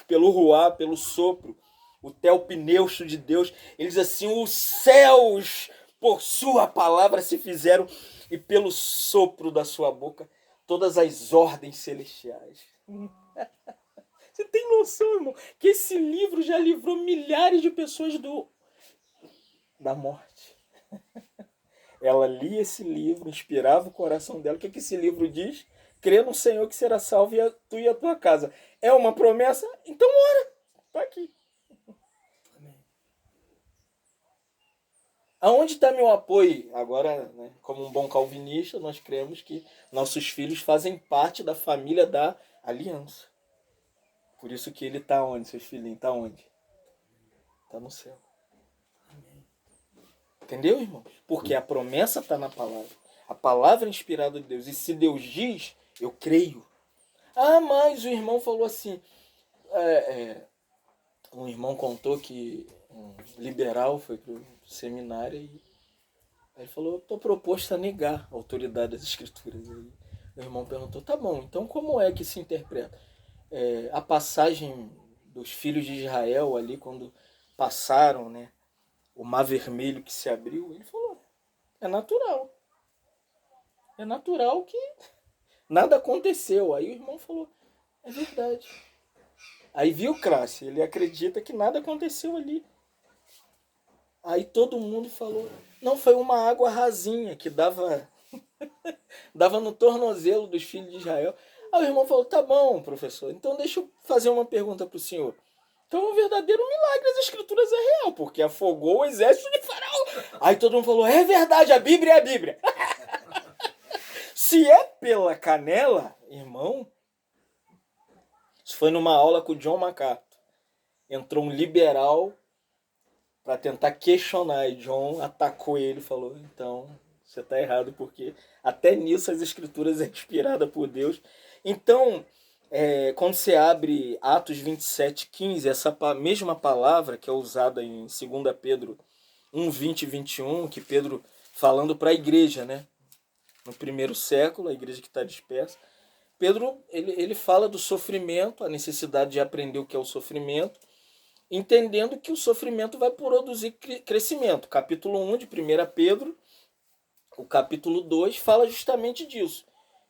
pelo ruá, pelo sopro, o theopneusto de Deus. Ele diz assim, os céus por sua palavra se fizeram e pelo sopro da sua boca todas as ordens celestiais. Você tem noção, irmão, que esse livro já livrou milhares de pessoas da morte. Ela lia esse livro, inspirava o coração dela. O que esse livro diz? Crê no Senhor que será salvo tu e a tua casa. É uma promessa? Então ora. Está aqui. Aonde está meu apoio? Agora, né, como um bom calvinista, nós cremos que nossos filhos fazem parte da família da aliança. Por isso que ele está onde? Seus filhinhos estão onde? Está no céu. Entendeu, irmãos? Porque a promessa está na palavra. A palavra é inspirada de Deus. E se Deus diz, eu creio. Ah, mas o irmão falou assim. Um irmão contou que um liberal foi para o seminário e aí falou, estou proposto a negar a autoridade das escrituras. Aí o irmão perguntou, tá bom, então como é que se interpreta? A passagem dos filhos de Israel ali, quando passaram, né, o mar vermelho que se abriu, ele falou, é natural. É natural que nada aconteceu. Aí o irmão falou, é verdade. Aí viu Crasse, ele acredita que nada aconteceu ali. Aí todo mundo falou, não, foi uma água rasinha que dava no tornozelo dos filhos de Israel. Aí o irmão falou, tá bom, professor, então deixa eu fazer uma pergunta para o senhor. Então o verdadeiro milagre das escrituras é real, porque afogou o exército de Faraó. Aí todo mundo falou, é verdade, a Bíblia é a Bíblia. Se é pela canela, irmão, isso foi numa aula com o John MacArthur. Entrou um liberal para tentar questionar, e John atacou ele e falou, então, você está errado, porque até nisso as escrituras é inspirada por Deus. Então, quando você abre Atos 27:15, essa mesma palavra que é usada em 2 Pedro 1:20 e 21, que Pedro falando para a igreja, né? No primeiro século, a igreja que está dispersa, Pedro ele fala do sofrimento, a necessidade de aprender o que é o sofrimento, entendendo que o sofrimento vai produzir crescimento. Capítulo 1 de 1 Pedro, o capítulo 2, fala justamente disso.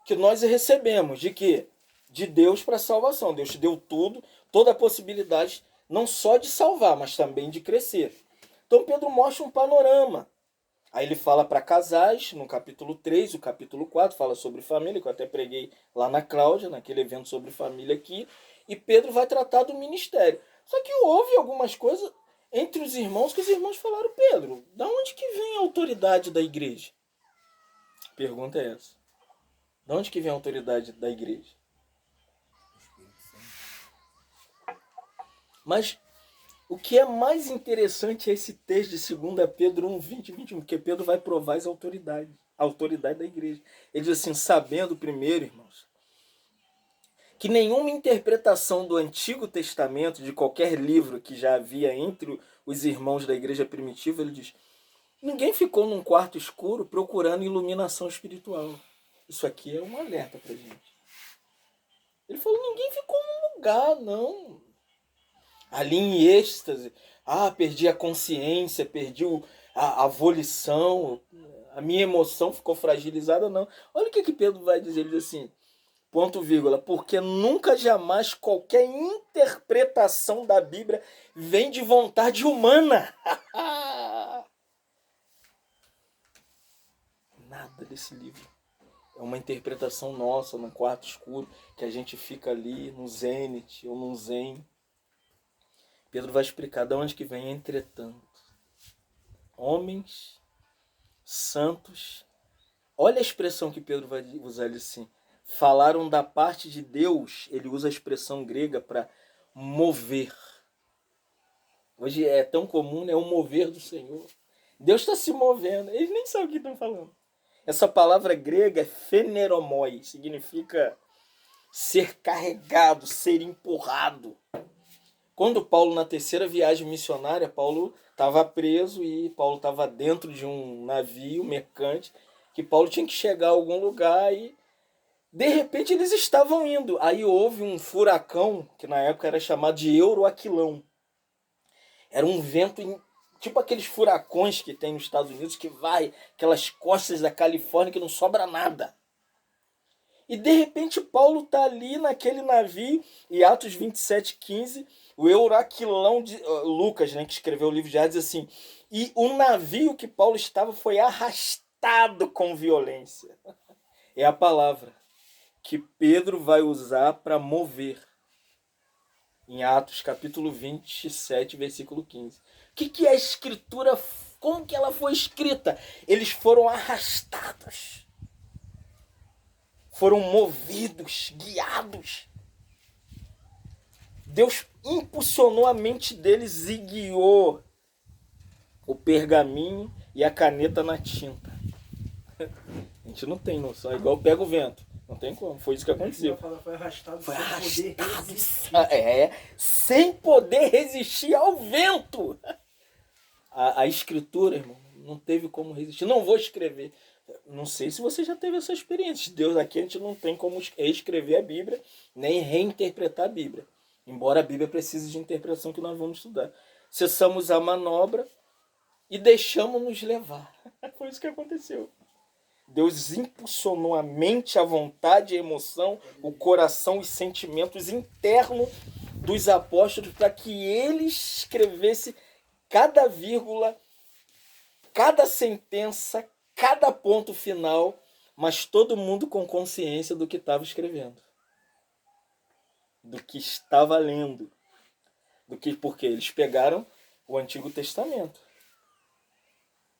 Que nós recebemos de quê? De Deus para salvação. Deus te deu tudo, toda a possibilidade, não só de salvar, mas também de crescer. Então Pedro mostra um panorama. Aí ele fala para casais, no capítulo 3, o capítulo 4, fala sobre família, que eu até preguei lá na Cláudia, naquele evento sobre família aqui. E Pedro vai tratar do ministério. Só que houve algumas coisas entre os irmãos que os irmãos falaram, Pedro, da onde que vem a autoridade da igreja? Pergunta é essa. Da onde que vem a autoridade da igreja? Mas o que é mais interessante é esse texto de 2 Pedro 1:20 e 21, porque Pedro vai provar a autoridade da igreja. Ele diz assim, sabendo primeiro, irmãos, que nenhuma interpretação do Antigo Testamento, de qualquer livro que já havia entre os irmãos da igreja primitiva, ele diz, ninguém ficou num quarto escuro procurando iluminação espiritual. Isso aqui é um alerta pra gente. Ele falou, ninguém ficou num lugar, não. Ali em êxtase, perdi a consciência, perdi a volição, a minha emoção ficou fragilizada, não. Olha o que Pedro vai dizer, ele diz assim, ponto vírgula, porque nunca jamais qualquer interpretação da Bíblia vem de vontade humana. Nada desse livro. É uma interpretação nossa, num quarto escuro, que a gente fica ali no zênite ou no zen. Pedro vai explicar de onde que vem, entretanto. Homens santos. Olha a expressão que Pedro vai usar ali assim. Falaram da parte de Deus, ele usa a expressão grega para mover. Hoje é tão comum, né, o mover do Senhor. Deus está se movendo, eles nem sabem o que estão falando. Essa palavra grega é pheneromoi, significa ser carregado, ser empurrado. Quando Paulo, na terceira viagem missionária, Paulo estava preso e Paulo estava dentro de um navio mercante, que Paulo tinha que chegar a algum lugar e, de repente, eles estavam indo. Aí houve um furacão, que na época era chamado de Euroaquilão. Era um vento, tipo aqueles furacões que tem nos Estados Unidos, que vai aquelas costas da Califórnia que não sobra nada. E de repente Paulo está ali naquele navio, e Atos 27:15, o Euraquilão de Lucas, né, que escreveu o livro de Atos, diz assim, e o navio que Paulo estava foi arrastado com violência. É a palavra que Pedro vai usar para mover. Em Atos capítulo 27, versículo 15. O que a escritura como que ela foi escrita? Eles foram arrastados. Foram movidos, guiados. Deus impulsionou a mente deles e guiou o pergaminho e a caneta na tinta. A gente não tem noção, é igual pega o vento. Não tem como, foi isso que aconteceu. Foi arrastado Foi sem arrastado, poder resistir. sem poder resistir ao vento. A escritura, irmão, não teve como resistir. Não vou escrever. Não sei se você já teve essa experiência. Deus, aqui a gente não tem como escrever a Bíblia, nem reinterpretar a Bíblia. Embora a Bíblia precise de interpretação que nós vamos estudar. Cessamos a manobra e deixamos-nos levar. Foi isso que aconteceu. Deus impulsionou a mente, a vontade, a emoção, o coração e sentimentos internos dos apóstolos para que eles escrevessem cada vírgula, cada sentença, cada ponto final, mas todo mundo com consciência do que estava escrevendo, do que estava lendo, porque eles pegaram o Antigo Testamento.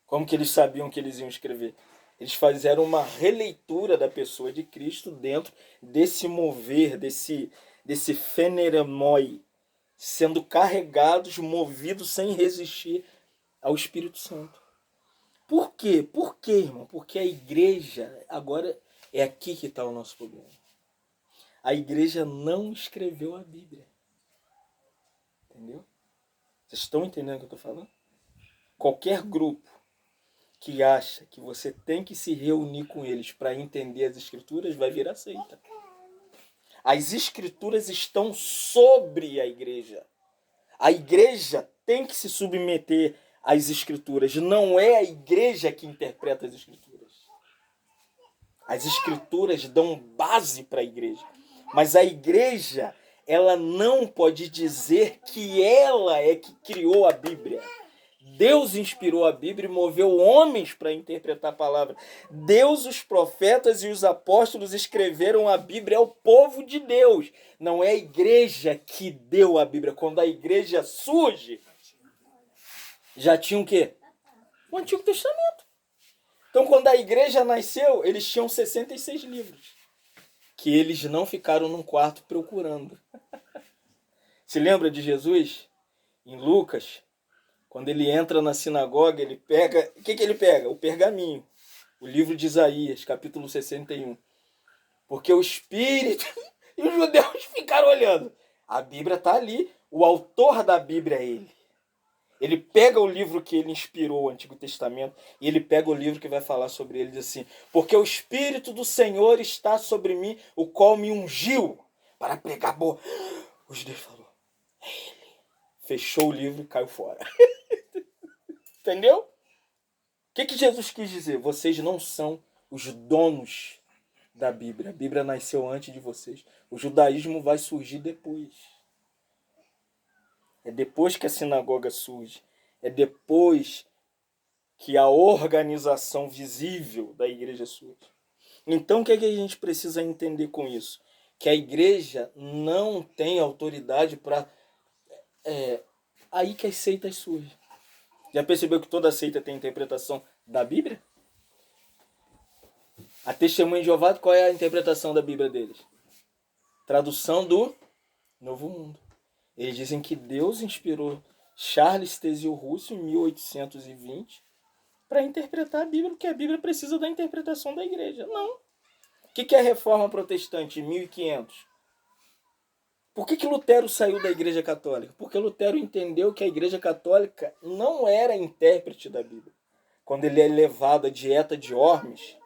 Como que eles sabiam que eles iam escrever? Eles fizeram uma releitura da pessoa de Cristo dentro desse mover, desse feneremoi, sendo carregados, movidos sem resistir ao Espírito Santo. Por quê? Por quê, irmão? Porque a igreja, agora é aqui que está o nosso problema. A igreja não escreveu a Bíblia. Entendeu? Vocês estão entendendo o que eu estou falando? Qualquer grupo que acha que você tem que se reunir com eles para entender as escrituras vai virar seita. As escrituras estão sobre a igreja. A igreja tem que se submeter às escrituras. Não é a igreja que interpreta as escrituras. As escrituras dão base para a igreja. Mas a igreja, ela não pode dizer que ela é que criou a Bíblia. Deus inspirou a Bíblia e moveu homens para interpretar a palavra. Deus, os profetas e os apóstolos escreveram a Bíblia ao povo de Deus. Não é a igreja que deu a Bíblia. Quando a igreja surge, já tinha o quê? O Antigo Testamento. Então, quando a igreja nasceu, eles tinham 66 livros, que eles não ficaram num quarto procurando. Se lembra de Jesus? Em Lucas, quando ele entra na sinagoga, ele pega... O que ele pega? O pergaminho. O livro de Isaías, capítulo 61. Porque o Espírito... E os judeus ficaram olhando. A Bíblia está ali. O autor da Bíblia é ele. Ele pega o livro que ele inspirou, o Antigo Testamento, e ele pega o livro que vai falar sobre ele e diz assim: porque o Espírito do Senhor está sobre mim, o qual me ungiu para pregar boa. Os judeus falaram, é ele. Fechou o livro e caiu fora. Entendeu? O que Jesus quis dizer? Vocês não são os donos da Bíblia. A Bíblia nasceu antes de vocês. O judaísmo vai surgir depois. É depois que a sinagoga surge. É depois que a organização visível da igreja surge. Então, o que a gente precisa entender com isso? Que a igreja não tem autoridade para... aí que as seitas surgem. Já percebeu que toda seita tem interpretação da Bíblia? A Testemunha de Jeová, qual é a interpretação da Bíblia deles? Tradução do Novo Mundo. Eles dizem que Deus inspirou Charles Taze Russell em 1820 para interpretar a Bíblia, porque a Bíblia precisa da interpretação da igreja. Não. O que é a Reforma Protestante em 1500? Por que Lutero saiu da Igreja Católica? Porque Lutero entendeu que a Igreja Católica não era intérprete da Bíblia. Quando ele é levado à dieta de Ormes,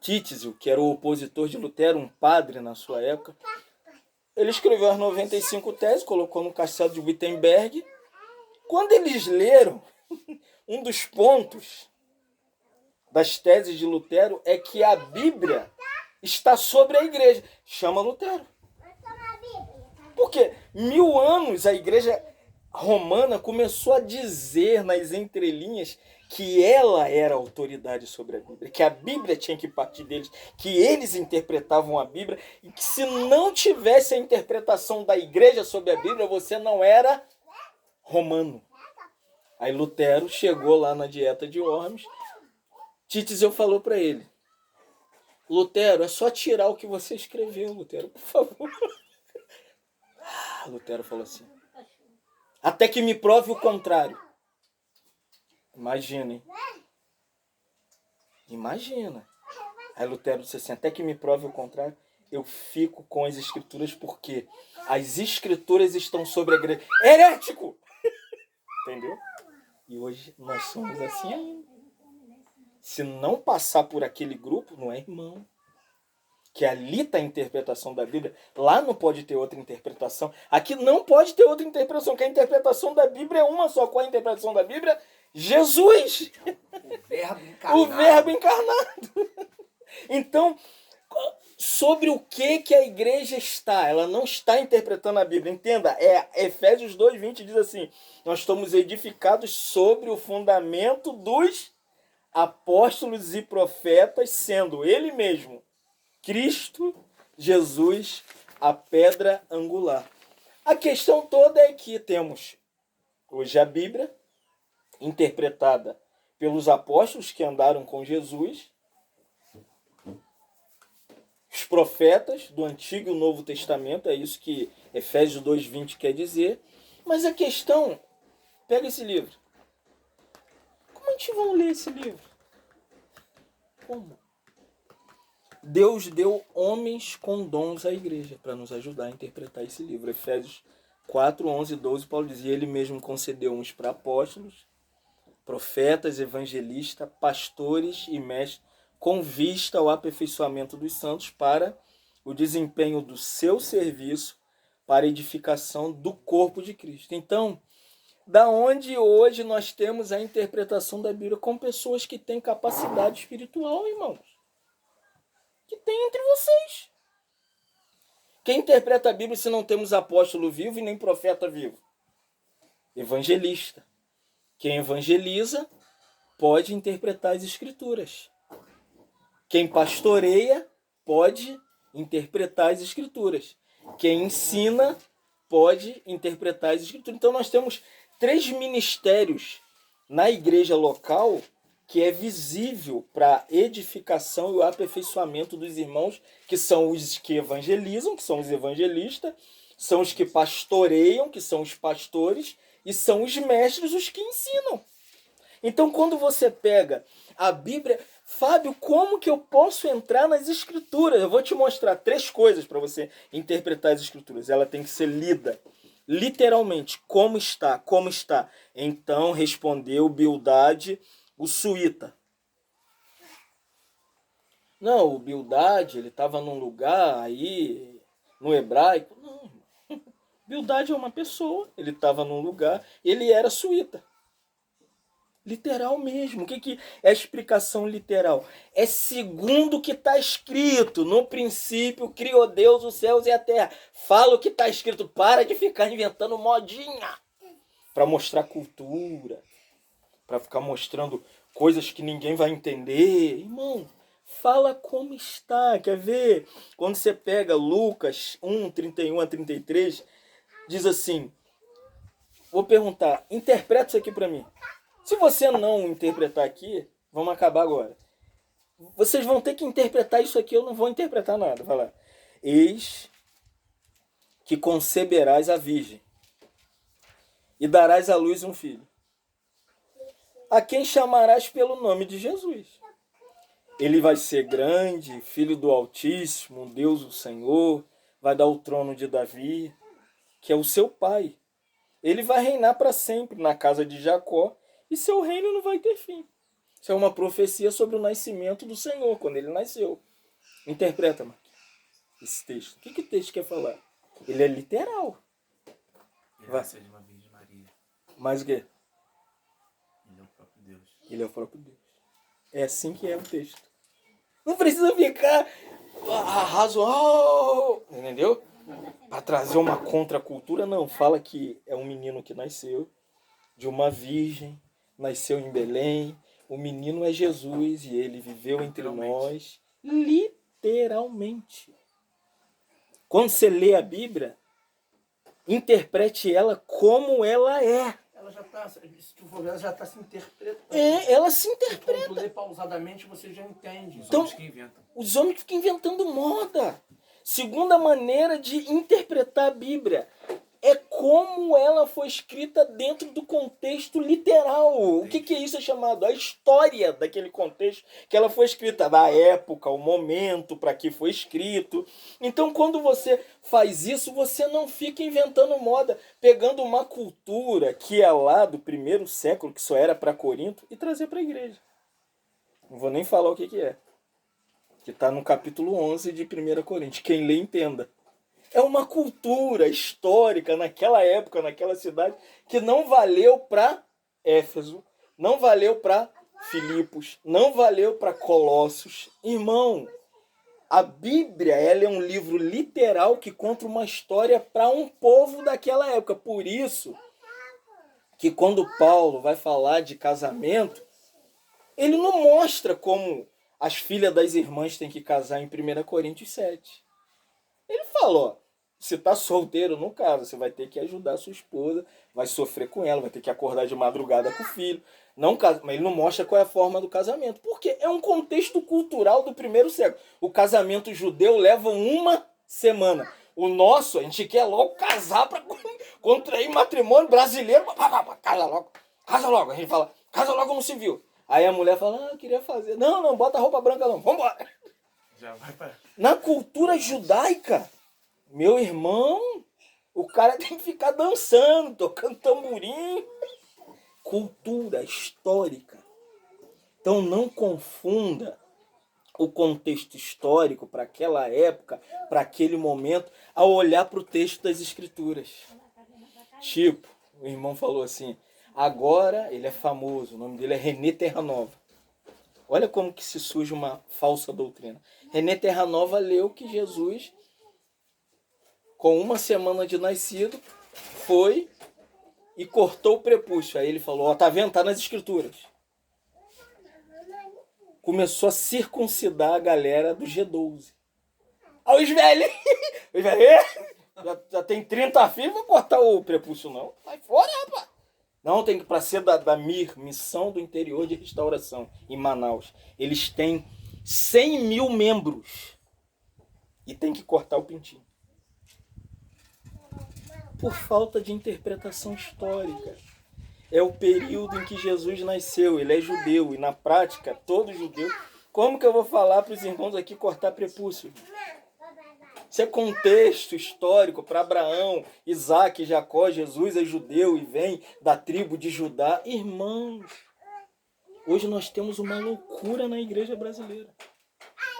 Títzio, que era o opositor de Lutero, um padre na sua época, ele escreveu as 95 teses, colocou no castelo de Wittenberg. Quando eles leram, um dos pontos das teses de Lutero é que a Bíblia está sobre a igreja. Chama Lutero. Porque 1000 anos a igreja romana começou a dizer nas entrelinhas que ela era a autoridade sobre a Bíblia, que a Bíblia tinha que partir deles, que eles interpretavam a Bíblia, e que se não tivesse a interpretação da igreja sobre a Bíblia, você não era romano. Aí Lutero chegou lá na dieta de Worms. Tietzel falou para ele: Lutero, é só tirar o que você escreveu, Lutero, por favor. Lutero falou assim: até que me prove o contrário. Imaginem. Imagina. Aí Lutero disse assim: até que me prove o contrário, eu fico com as escrituras porque as escrituras estão sobre a igreja. Herético! Entendeu? E hoje nós somos assim ainda. Se não passar por aquele grupo, não é irmão. Que ali está a interpretação da Bíblia. Lá não pode ter outra interpretação. Aqui não pode ter outra interpretação, que a interpretação da Bíblia é uma só. Qual é a interpretação da Bíblia? Jesus! O Verbo encarnado. O Verbo encarnado. Então, sobre o que a igreja está? Ela não está interpretando a Bíblia. Entenda, Efésios 2:20 diz assim: nós estamos edificados sobre o fundamento dos apóstolos e profetas, sendo ele mesmo, Cristo Jesus, a pedra angular. A questão toda é que temos hoje a Bíblia interpretada pelos apóstolos que andaram com Jesus, os profetas do Antigo e Novo Testamento, é isso que Efésios 2:20 quer dizer. Mas a questão, pega esse livro. Como a gente vai ler esse livro? Como? Deus deu homens com dons à igreja para nos ajudar a interpretar esse livro. Efésios 4:11-12, Paulo dizia: ele mesmo concedeu uns para apóstolos, profetas, evangelistas, pastores e mestres, com vista ao aperfeiçoamento dos santos para o desempenho do seu serviço para a edificação do corpo de Cristo. Então, da onde hoje nós temos a interpretação da Bíblia com pessoas que têm capacidade espiritual, irmãos? Que tem entre vocês. Quem interpreta a Bíblia se não temos apóstolo vivo e nem profeta vivo? Evangelista. Quem evangeliza pode interpretar as escrituras. Quem pastoreia pode interpretar as escrituras. Quem ensina pode interpretar as escrituras. Então nós temos 3 ministérios na igreja local que é visível para a edificação e o aperfeiçoamento dos irmãos, que são os que evangelizam, que são os evangelistas, são os que pastoreiam, que são os pastores, e são os mestres, os que ensinam. Então, quando você pega a Bíblia, Fábio, como que eu posso entrar nas Escrituras? Eu vou te mostrar 3 coisas para você interpretar as Escrituras. Ela tem que ser lida literalmente, como está. Então respondeu Bildade, o suíta. Não, o Bildade, ele estava num lugar aí, no hebraico. Não, Bildade é uma pessoa, ele estava num lugar, ele era suíta. Literal mesmo. O que é a explicação literal? É segundo o que está escrito. No princípio criou Deus os céus e a terra. Fala o que está escrito. Para de ficar inventando modinha para mostrar cultura, para ficar mostrando coisas que ninguém vai entender. Irmão, fala como está. Quer ver? Quando você pega Lucas 1:31-33, diz assim, vou perguntar, interpreta isso aqui para mim. Se você não interpretar aqui, vamos acabar agora. Vocês vão ter que interpretar isso aqui, eu não vou interpretar nada. Vai lá. Eis que conceberás a virgem e darás à luz um filho, a quem chamarás pelo nome de Jesus. Ele vai ser grande, filho do Altíssimo, Deus o Senhor, vai dar o trono de Davi, que é o seu pai. Ele vai reinar para sempre na casa de Jacó, e seu reino não vai ter fim. Isso é uma profecia sobre o nascimento do Senhor, quando ele nasceu. Interpreta, Marquinhos, esse texto. O que o texto quer falar? Ele é literal. Ele vai ser de uma Virgem Maria. Mas o quê? Ele é o próprio Deus. Ele é o próprio Deus. É assim que é o texto. Não precisa ficar razoável, entendeu? Para trazer uma contracultura, não. Fala que é um menino que nasceu de uma virgem, nasceu em Belém, o menino é Jesus e ele viveu entre nós, literalmente. Quando você lê a Bíblia, interprete ela como ela é. Ela ela já está, se tu for ver, ela já está se interpretando. Ela se Quando tu interpreta. lê pausadamente, você já entende. Os Então, homens que inventam. Os homens ficam inventando moda. Segunda maneira de interpretar a Bíblia é como ela foi escrita dentro do contexto literal. O que é isso? É chamado a história daquele contexto que ela foi escrita, da época, o momento para que foi escrito. Então, quando você faz isso, você não fica inventando moda, pegando uma cultura que é lá do primeiro século, que só era para Corinto, e trazer para a igreja. Não vou nem falar o que é. Que está no capítulo 11 de 1 Coríntios. Quem lê, entenda. É uma cultura histórica naquela época, naquela cidade, que não valeu para Éfeso, não valeu para Filipos, não valeu para Colossos. Irmão, a Bíblia, ela é um livro literal que conta uma história para um povo daquela época. Por isso que quando Paulo vai falar de casamento, ele não mostra como as filhas das irmãs têm que casar em 1 Coríntios 7. Ele falou, se tá solteiro, não casa, você vai ter que ajudar a sua esposa, vai sofrer com ela, vai ter que acordar de madrugada com o filho. Não casa, mas ele não mostra qual é a forma do casamento, porque é um contexto cultural do primeiro século. O casamento judeu leva uma semana. O nosso, a gente quer logo casar para contrair matrimônio brasileiro. Casa logo. A gente fala, casa logo no civil. Aí a mulher fala, eu queria fazer. Não, bota roupa branca não, vambora. Já vai para... Na cultura judaica, meu irmão, o cara tem que ficar dançando, tocando tamborim. Cultura histórica. Então não confunda o contexto histórico para aquela época, para aquele momento, ao olhar para o texto das escrituras. Tipo, o irmão falou assim, agora ele é famoso, o nome dele é René Terranova. Olha como que se surge uma falsa doutrina. René Terranova leu que Jesus, com uma semana de nascido, foi e cortou o prepúcio. Aí ele falou, ó, tá vendo? Tá nas escrituras. Começou a circuncidar a galera do G12. Aí os velhos, já tem 30 filhos, vou cortar o prepúcio não. Sai fora, rapaz. Não, tem que para ser da MIR, Missão do Interior de Restauração, em Manaus. Eles têm 100 mil membros. E tem que cortar o pintinho. Por falta de interpretação histórica. É o período em que Jesus nasceu. Ele é judeu. E na prática, todo judeu... Como que eu vou falar para os irmãos aqui cortar prepúcio? Isso é contexto histórico para Abraão, Isaac, Jacó. Jesus é judeu e vem da tribo de Judá. Irmãos, hoje nós temos uma loucura na igreja brasileira.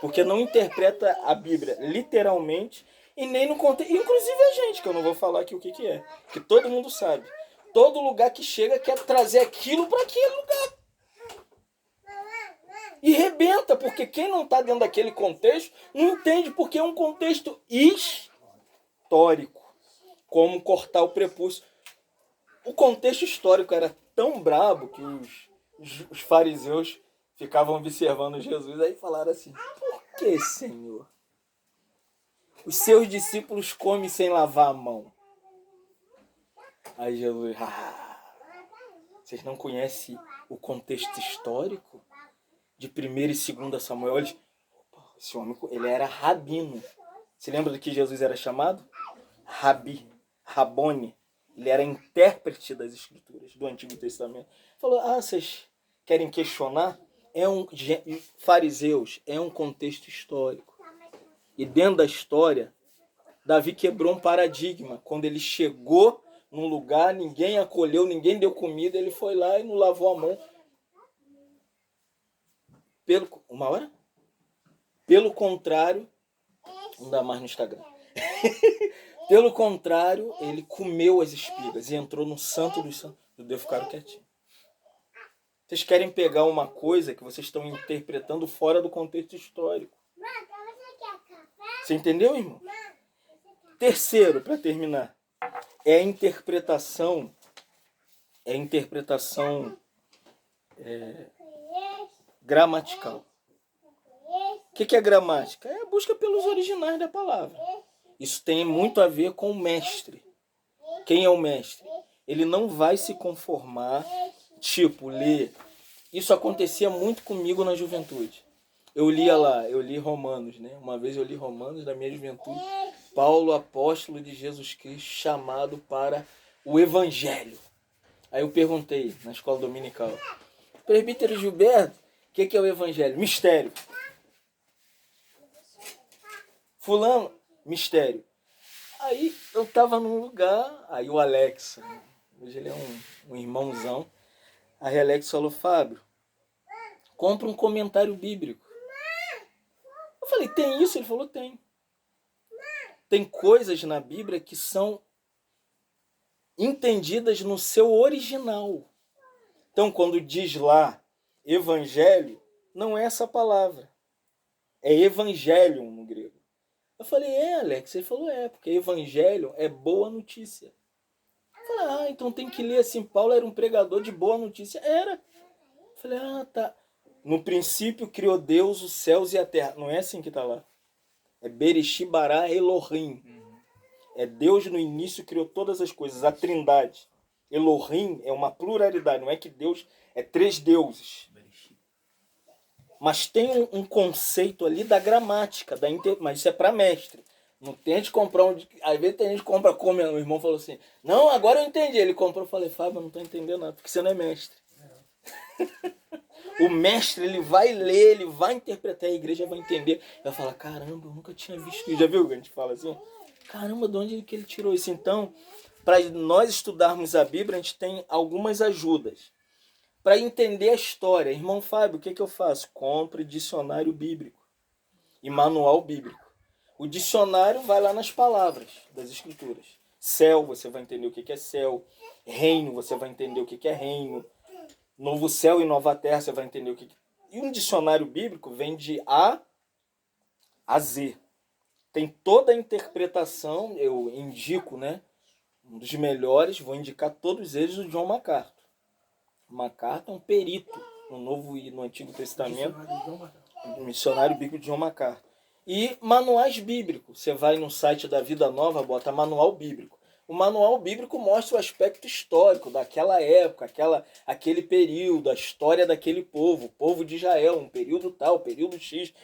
Porque não interpreta a Bíblia literalmente e nem no contexto. Inclusive a gente, que eu não vou falar aqui o que é. Que todo mundo sabe. Todo lugar que chega quer trazer aquilo para aquele lugar. E rebenta, porque quem não está dentro daquele contexto não entende, porque é um contexto histórico. Como cortar o prepúcio. O contexto histórico era tão brabo que os fariseus ficavam observando Jesus. Aí falaram assim, por que, Senhor? Os seus discípulos comem sem lavar a mão. Aí Jesus, vocês não conhecem o contexto histórico? De 1 e 2 Samuel, esse homem, ele era rabino. Você lembra do que Jesus era chamado? Rabi, Rabone. Ele era intérprete das escrituras do Antigo Testamento. Falou, vocês querem questionar? Fariseus, é um contexto histórico. E dentro da história, Davi quebrou um paradigma. Quando ele chegou num lugar, ninguém acolheu, ninguém deu comida, ele foi lá e não lavou a mão. Uma hora? Pelo contrário, não dá mais no Instagram. Pelo contrário, ele comeu as espigas e entrou no santo dos santos. Os judeus ficaram quietinhos. Vocês querem pegar uma coisa que vocês estão interpretando fora do contexto histórico. Você entendeu, irmão? Terceiro, para terminar, é a interpretação gramatical. O que é gramática? É a busca pelos originais da palavra. Isso tem muito a ver com o mestre. Quem é o mestre? ele não vai se conformar, tipo, ler. Isso acontecia muito comigo na juventude. Eu li Romanos, né? Uma vez eu li Romanos na minha juventude. Paulo, apóstolo de Jesus Cristo, chamado para o Evangelho. Aí eu perguntei na escola dominical, presbítero Gilberto, o que é o Evangelho? Mistério. Fulano, mistério. Aí eu tava num lugar, aí o Alex, hoje ele é um irmãozão, aí Alex falou, Fábio, compra um comentário bíblico. Eu falei, tem isso? Ele falou, tem. Tem coisas na Bíblia que são entendidas no seu original. Então, quando diz lá evangelho, não é essa palavra. É evangelion no grego. Eu falei, Alex? Ele falou, porque evangelho é boa notícia. Eu falei, então tem que ler assim, Paulo era um pregador de boa notícia. Era. Eu falei, tá. No princípio criou Deus os céus e a terra. Não é assim que está lá. É Bereshit bara Elohim. É Deus no início criou todas as coisas, a trindade. Elohim é uma pluralidade, não é que Deus é 3 deuses. Mas tem um conceito ali da gramática, mas isso é para mestre. Não tente comprar às vezes tem gente que compra como o irmão falou assim, não, agora eu entendi. Ele comprou, eu falei, Fábio, eu não estou entendendo nada, porque você não é mestre. O mestre, ele vai ler, ele vai interpretar, a igreja vai entender. Vai falar, caramba, eu nunca tinha visto isso. Já viu que a gente fala assim? Caramba, de onde que ele tirou isso? Então, para nós estudarmos a Bíblia, a gente tem algumas ajudas. Para entender a história. Irmão Fábio, o que eu faço? Compre dicionário bíblico e manual bíblico. O dicionário vai lá nas palavras das escrituras. Céu, você vai entender o que é céu. Reino, você vai entender o que é reino. Novo céu e nova terra, você vai entender o que... E um dicionário bíblico vem de A a Z. Tem toda a interpretação, eu indico, né? Um dos melhores, vou indicar todos eles, o John MacArthur. MacArthur é um perito no Novo e no Antigo Testamento. O missionário bíblico de John MacArthur. E manuais bíblicos. Você vai no site da Vida Nova, bota manual bíblico. O manual bíblico mostra o aspecto histórico daquela época, aquele período, a história daquele povo, o povo de Israel, um período tal, período X.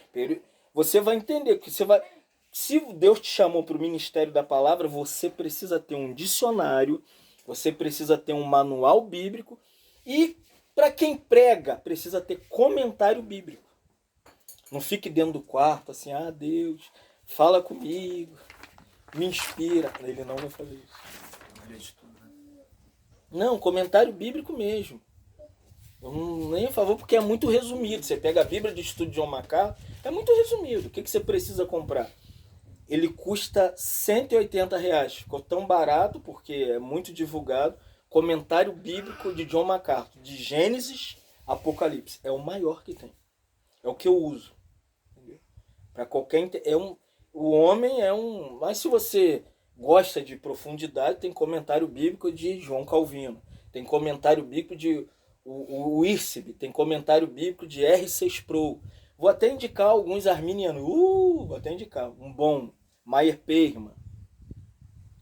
Você vai entender que se Deus te chamou para o ministério da palavra, você precisa ter um dicionário, você precisa ter um manual bíblico e, para quem prega, precisa ter comentário bíblico. Não fique dentro do quarto assim, Deus, fala comigo, me inspira. Ele não vai fazer isso. Não, comentário bíblico mesmo. Eu nem a favor porque é muito resumido. Você pega a Bíblia de Estudo de John MacArthur, é muito resumido. O que você precisa comprar? Ele custa R$180. Ficou tão barato porque é muito divulgado. Comentário bíblico de John MacArthur, de Gênesis, Apocalipse. É o maior que tem. É o que eu uso. Para qualquer o homem é um, mas se você gosta de profundidade, tem comentário bíblico de João Calvino, tem comentário bíblico de o Irseb, tem comentário bíblico de R.C. Sproul. Vou até indicar alguns arminianos. Vou até indicar um bom, Meyer Perman.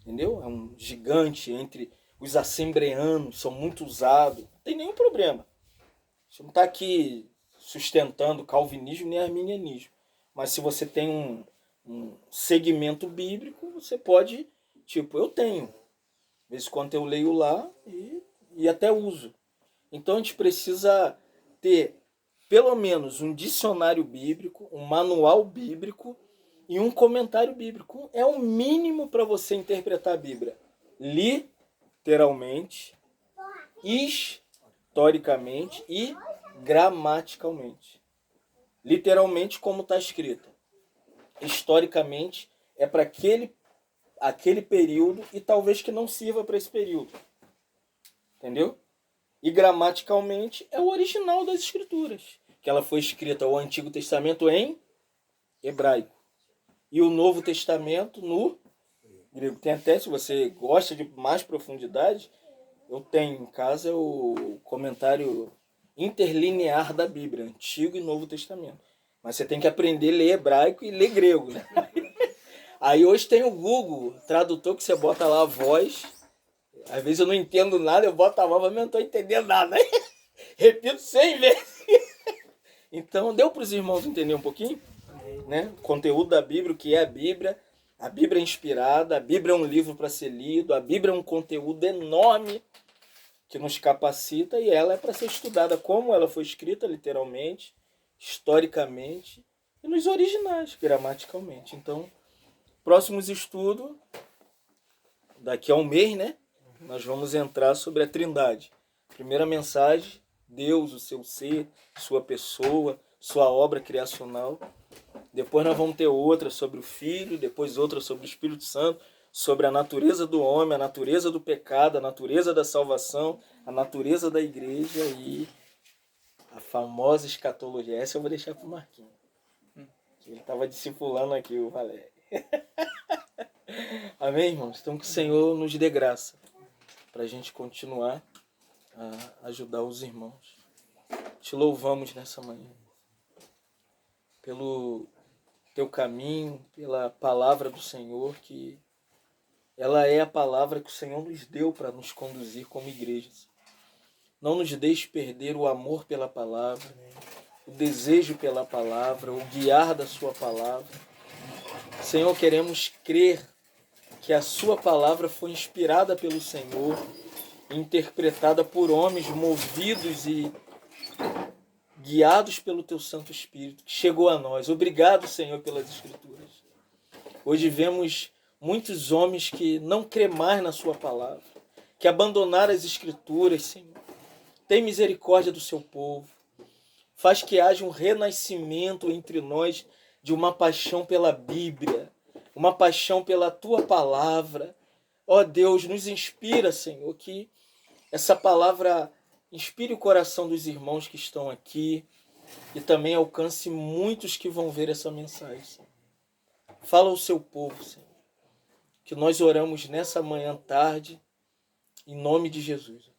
Entendeu? É um gigante entre os assembleanos, são muito usados. Não tem nenhum problema. Você não está aqui sustentando calvinismo nem arminianismo. Mas se você tem um segmento bíblico, você pode, eu tenho. De vez em quando eu leio lá e até uso. Então a gente precisa ter pelo menos um dicionário bíblico, um manual bíblico e um comentário bíblico. É o mínimo para você interpretar a Bíblia. Literalmente, historicamente e gramaticalmente. Literalmente como está escrito. Historicamente é para aquele período e talvez que não sirva para esse período. Entendeu? E gramaticalmente é o original das escrituras. Que ela foi escrita o Antigo Testamento em hebraico. E o Novo Testamento no grego. Tem até, se você gosta de mais profundidade, eu tenho em casa o comentário interlinear da Bíblia, Antigo e Novo Testamento. Mas você tem que aprender a ler hebraico e ler grego, né? Aí hoje tem o Google Tradutor, que você bota lá a voz, Às vezes eu não entendo nada, eu boto a mão, mas não estou entendendo nada. Repito 100 vezes. Então, deu para os irmãos entender um pouquinho? Né? O conteúdo da Bíblia, o que é a Bíblia. A Bíblia é inspirada, a Bíblia é um livro para ser lido, a Bíblia é um conteúdo enorme que nos capacita e ela é para ser estudada como ela foi escrita, literalmente, historicamente e nos originais, gramaticalmente. Então, próximos estudos, daqui a um mês, né? Nós vamos entrar sobre a Trindade. Primeira mensagem, Deus, o seu ser, sua pessoa, sua obra criacional. Depois nós vamos ter outra sobre o Filho, depois outra sobre o Espírito Santo, sobre a natureza do homem, a natureza do pecado, a natureza da salvação, a natureza da igreja e a famosa escatologia. Essa eu vou deixar para o Marquinhos. Ele estava discipulando aqui o Valério. Amém, irmãos? Então que o Senhor nos dê graça para a gente continuar a ajudar os irmãos. Te louvamos nessa manhã pelo teu caminho, pela palavra do Senhor, que ela é a palavra que o Senhor nos deu para nos conduzir como igreja. Não nos deixe perder o amor pela palavra, o desejo pela palavra, o guiar da sua palavra. Senhor, queremos crer que a sua palavra foi inspirada pelo Senhor, interpretada por homens movidos e guiados pelo teu Santo Espírito, que chegou a nós. Obrigado, Senhor, pelas Escrituras. Hoje vemos muitos homens que não crê mais na sua palavra, que abandonaram as Escrituras, Senhor. Tem misericórdia do seu povo. Faz que haja um renascimento entre nós de uma paixão pela Bíblia, uma paixão pela tua palavra. Ó Deus, nos inspira, Senhor, que essa palavra inspire o coração dos irmãos que estão aqui e também alcance muitos que vão ver essa mensagem, Senhor. Fala ao seu povo, Senhor, que nós oramos nessa manhã tarde, em nome de Jesus.